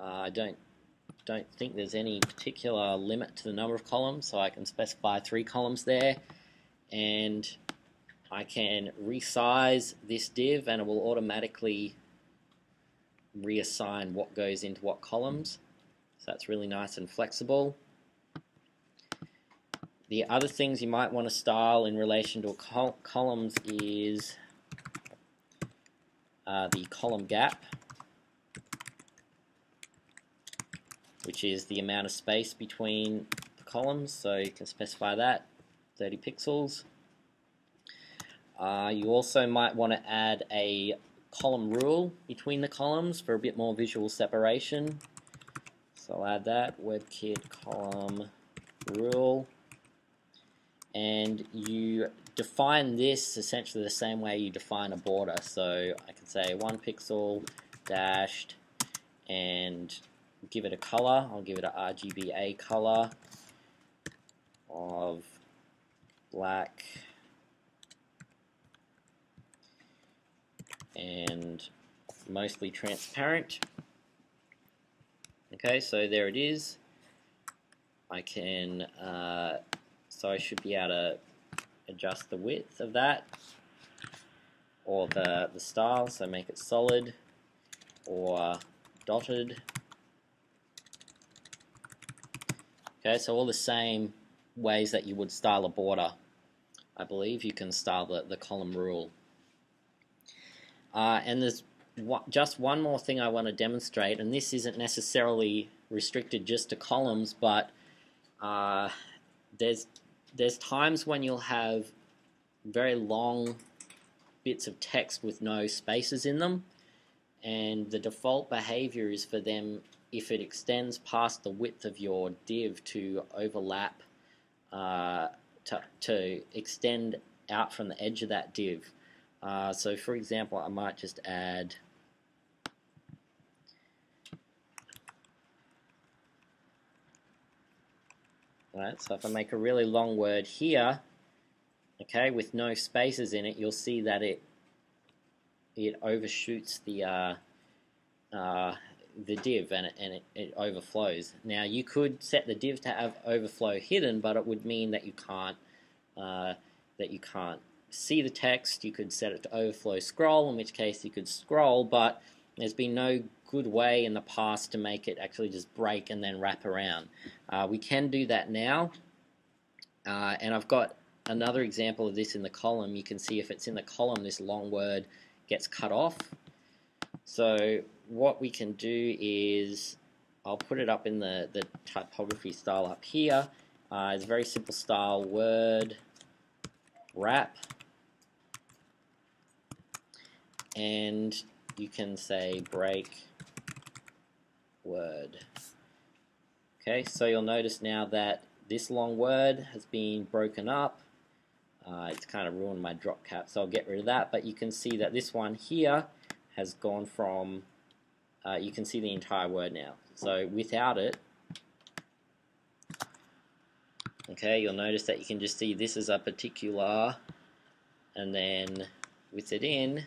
I don't think there's any particular limit to the number of columns, so I can specify 3 columns there, and I can resize this div, and it will automatically reassign what goes into what columns. So that's really nice and flexible. The other things you might want to style in relation to columns is the column gap, which is the amount of space between the columns, so you can specify that, 30 pixels. You also might want to add a column rule between the columns for a bit more visual separation. So I'll add that, WebKit column rule. And you define this essentially the same way you define a border. So I can say 1 pixel dashed and give it a color. I'll give it a RGBA color of black and mostly transparent. Okay, so there it is. I can, so I should be able to adjust the width of that, or the style, so make it solid or dotted. Okay, so all the same ways that you would style a border, I believe you can style the column rule. And there's just one more thing I want to demonstrate, and this isn't necessarily restricted just to columns, but there's times when you'll have very long bits of text with no spaces in them, and the default behavior is for them, if it extends past the width of your div, to overlap, to extend out from the edge of that div. So for example, I might just add so if I make a really long word here, okay, with no spaces in it, you'll see that it overshoots the div, and it overflows. Now you could set the div to have overflow hidden, but it would mean that you can't see the text. You could set it to overflow scroll, in which case you could scroll, but there's been no good way in the past to make it actually just break and then wrap around. We can do that now, and I've got another example of this in the column. You can see if it's in the column, this long word gets cut off. So what we can do is, I'll put it up in the typography style up here. It's a very simple style, word wrap, and you can say break word. Okay, so you'll notice now that this long word has been broken up. It's kind of ruined my drop cap, so I'll get rid of that, but you can see that this one here has gone from, you can see the entire word now. So without it, okay, you'll notice that you can just see this is a particular, and then with it in,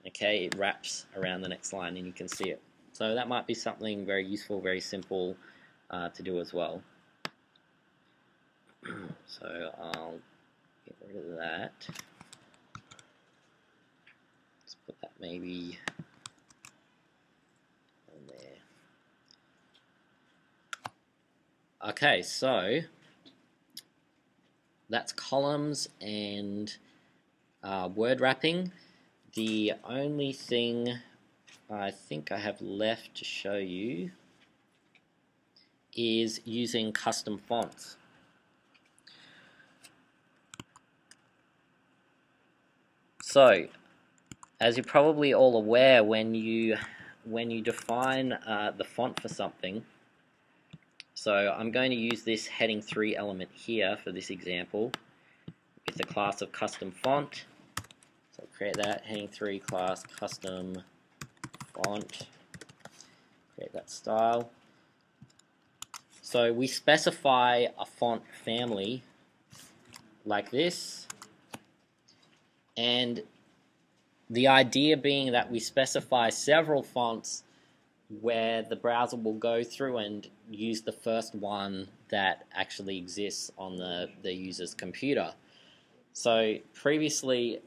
okay, it wraps around the next line and you can see it. So that might be something very useful, very simple to do as well. So I'll get rid of that. Let's put that maybe on there. Okay, so that's columns and word wrapping. The only thing I think I have left to show you is using custom fonts. So, as you're probably all aware, when you define the font for something, so I'm going to use this heading 3 element here for this example with the class of custom font. So I'll create that heading 3 class custom font, create that style. So we specify a font family like this, and the idea being that we specify several fonts where the browser will go through and use the first one that actually exists on the user's computer. So previously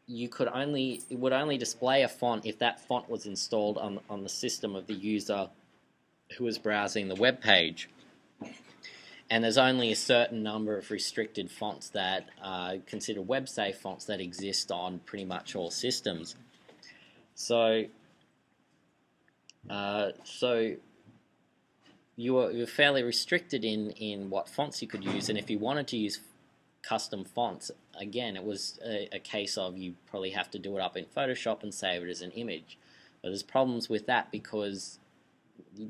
it would only display a font if that font was installed on the system of the user who was browsing the web page. And there's only a certain number of restricted fonts that are considered web-safe fonts that exist on pretty much all systems. So you're fairly restricted in what fonts you could use, and if you wanted to use custom fonts, again, it was a case of you probably have to do it up in Photoshop and save it as an image. But there's problems with that because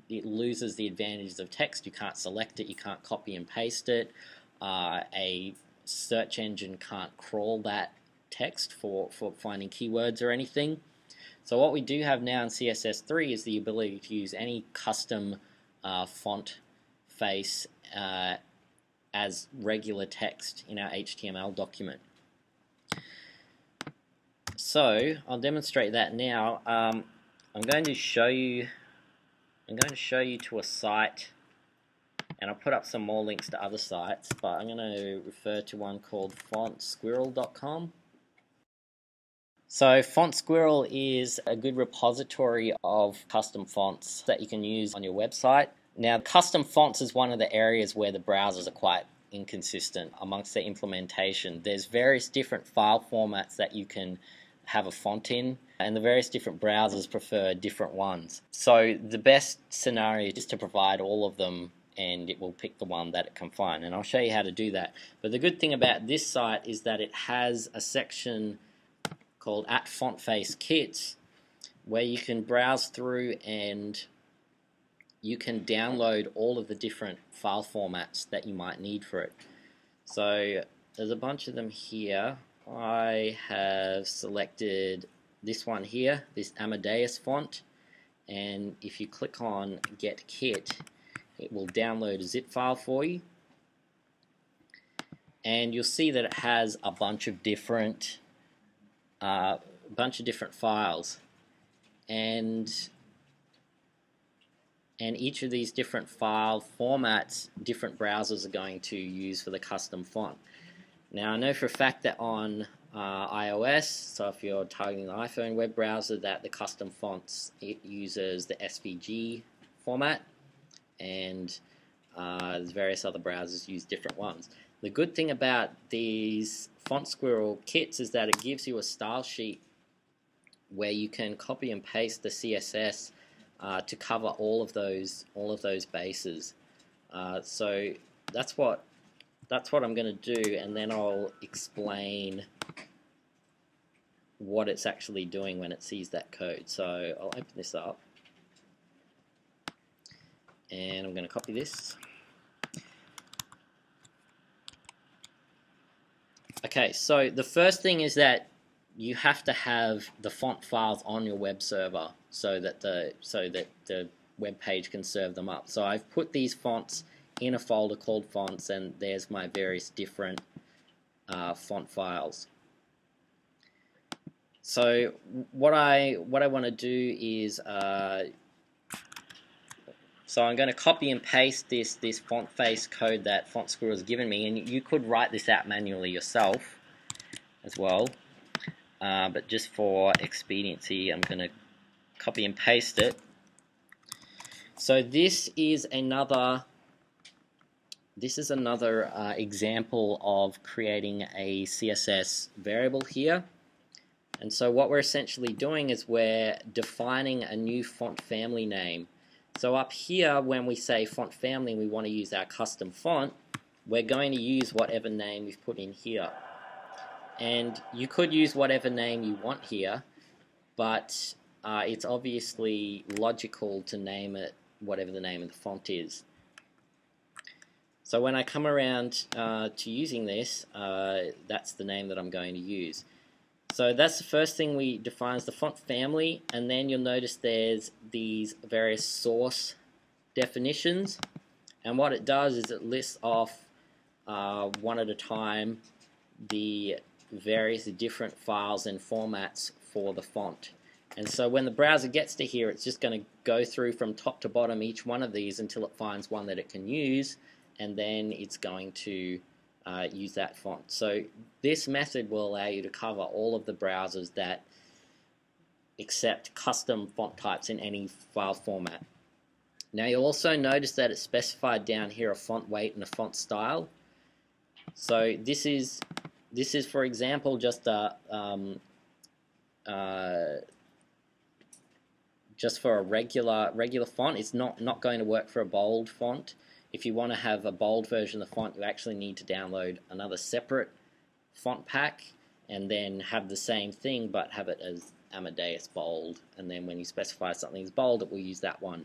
it loses the advantages of text. You can't select it, you can't copy and paste it. A search engine can't crawl that text for finding keywords or anything. So what we do have now in CSS3 is the ability to use any custom font face as regular text in our HTML document. So I'll demonstrate that now. I'm going to show you to a site, and I'll put up some more links to other sites, but I'm going to refer to one called fontsquirrel.com. So FontSquirrel is a good repository of custom fonts that you can use on your website. Now, custom fonts is one of the areas where the browsers are quite inconsistent amongst their implementation. There's various different file formats that you can have a font in, and the various different browsers prefer different ones. So the best scenario is to provide all of them, and it will pick the one that it can find, and I'll show you how to do that. But the good thing about this site is that it has a section called @FontFaceKits where you can browse through and you can download all of the different file formats that you might need for it. So there's a bunch of them here. I have selected this one here, this Amadeus font, and if you click on Get Kit, it will download a zip file for you, and you'll see that it has a bunch of different files, and each of these different file formats different browsers are going to use for the custom font. Now I know for a fact that on iOS, so if you're targeting the iPhone web browser, that the custom fonts, it uses the SVG format, and there's various other browsers use different ones. The good thing about these FontSquirrel kits is that it gives you a style sheet where you can copy and paste the CSS to cover all of those bases. So that's what I'm going to do, and then I'll explain what it's actually doing when it sees that code. So I'll open this up, and I'm going to copy this. Okay, so the first thing is that you have to have the font files on your web server so that the web page can serve them up. So I've put these fonts in a folder called fonts, and there's my various different font files. So what I want to do is so I'm going to copy and paste this font face code that Font Squirrel has given me, and you could write this out manually yourself as well, but just for expediency I'm going to copy and paste it. So this is another example of creating a CSS variable here. And so what we're essentially doing is we're defining a new font family name. So up here, when we say font family and we want to use our custom font, we're going to use whatever name we've put in here. And you could use whatever name you want here, but it's obviously logical to name it whatever the name of the font is. So when I come around to using this, that's the name that I'm going to use. So that's the first thing we define as the font family, and then you'll notice there's these various source definitions, and what it does is it lists off one at a time the various different files and formats for the font. And so when the browser gets to here, it's just going to go through from top to bottom each one of these until it finds one that it can use, and then it's going to use that font. So this method will allow you to cover all of the browsers that accept custom font types in any file format. Now you'll also notice that it's specified down here a font weight and a font style. So this is for example just a just for a regular font. It's not going to work for a bold font. If you want to have a bold version of the font, you actually need to download another separate font pack and then have the same thing but have it as Amadeus bold, and then when you specify something as bold, it will use that one.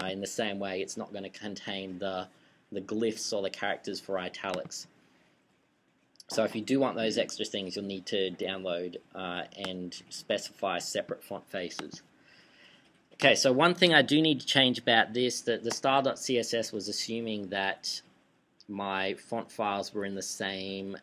In the same way, it's not going to contain the glyphs or the characters for italics. So if you do want those extra things, you'll need to download and specify separate font faces. Okay, so one thing I do need to change about this, that the style.css was assuming that my font files were in the same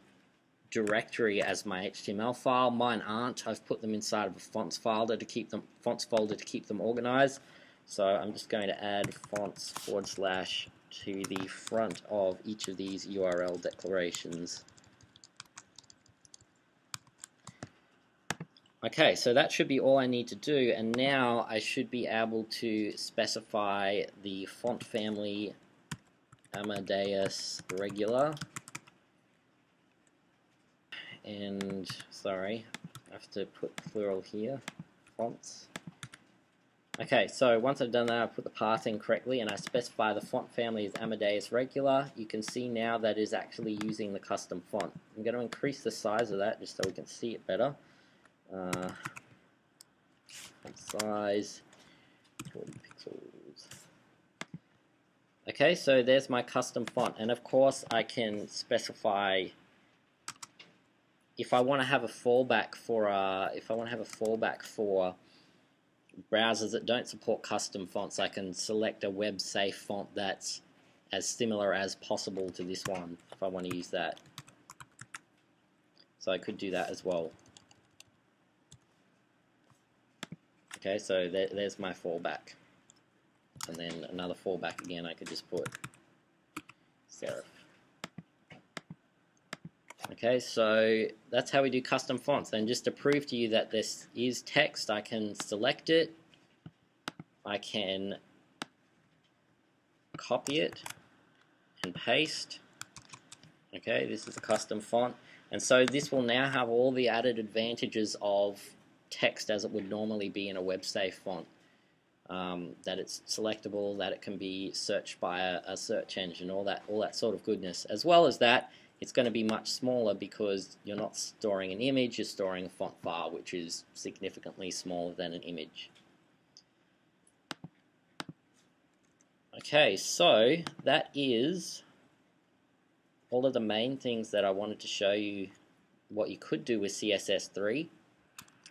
directory as my HTML file. Mine aren't. I've put them inside of a fonts folder to keep them organized. So I'm just going to add fonts / to the front of each of these URL declarations. Okay, so that should be all I need to do, and now I should be able to specify the font family Amadeus regular, and sorry, I have to put plural here, fonts. Okay, so once I've done that, I put the path in correctly and I specify the font family as Amadeus regular. You can see now that is actually using the custom font. I'm going to increase the size of that just so we can see it better. Font size 40 pixels. Okay, so there's my custom font, and of course I can specify if I want to have a fallback for browsers that don't support custom fonts. I can select a web safe font that's as similar as possible to this one if I want to use that. So I could do that as well. Okay, so there's my fallback, and then another fallback again. I could just put serif. Okay, so that's how we do custom fonts. And just to prove to you that this is text, I can select it, I can copy it and paste. Okay, this is a custom font, and so this will now have all the added advantages of text as it would normally be in a web safe font. that it's selectable, that it can be searched by a search engine, all that sort of goodness. As well as that, it's going to be much smaller because you're not storing an image, you're storing a font file, which is significantly smaller than an image. Okay, so that is all of the main things that I wanted to show you what you could do with CSS3.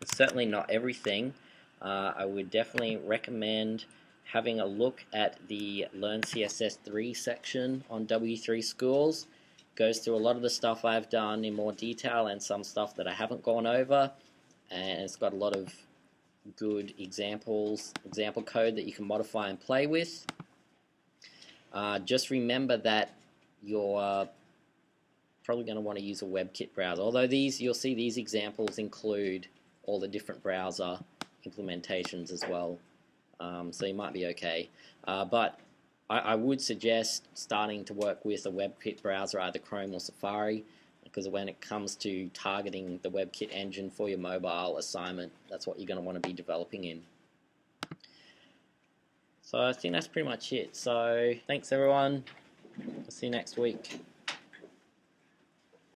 It's certainly not everything. I would definitely recommend having a look at the Learn CSS3 section on W3 Schools. Goes through a lot of the stuff I've done in more detail and some stuff that I haven't gone over, and it's got a lot of good example code that you can modify and play with. Just remember that you're probably going to want to use a WebKit browser, although you'll see these examples include all the different browser implementations as well, so you might be okay. But I would suggest starting to work with a WebKit browser, either Chrome or Safari, because when it comes to targeting the WebKit engine for your mobile assignment, that's what you're going to want to be developing in. So I think that's pretty much it. So thanks everyone. I'll see you next week.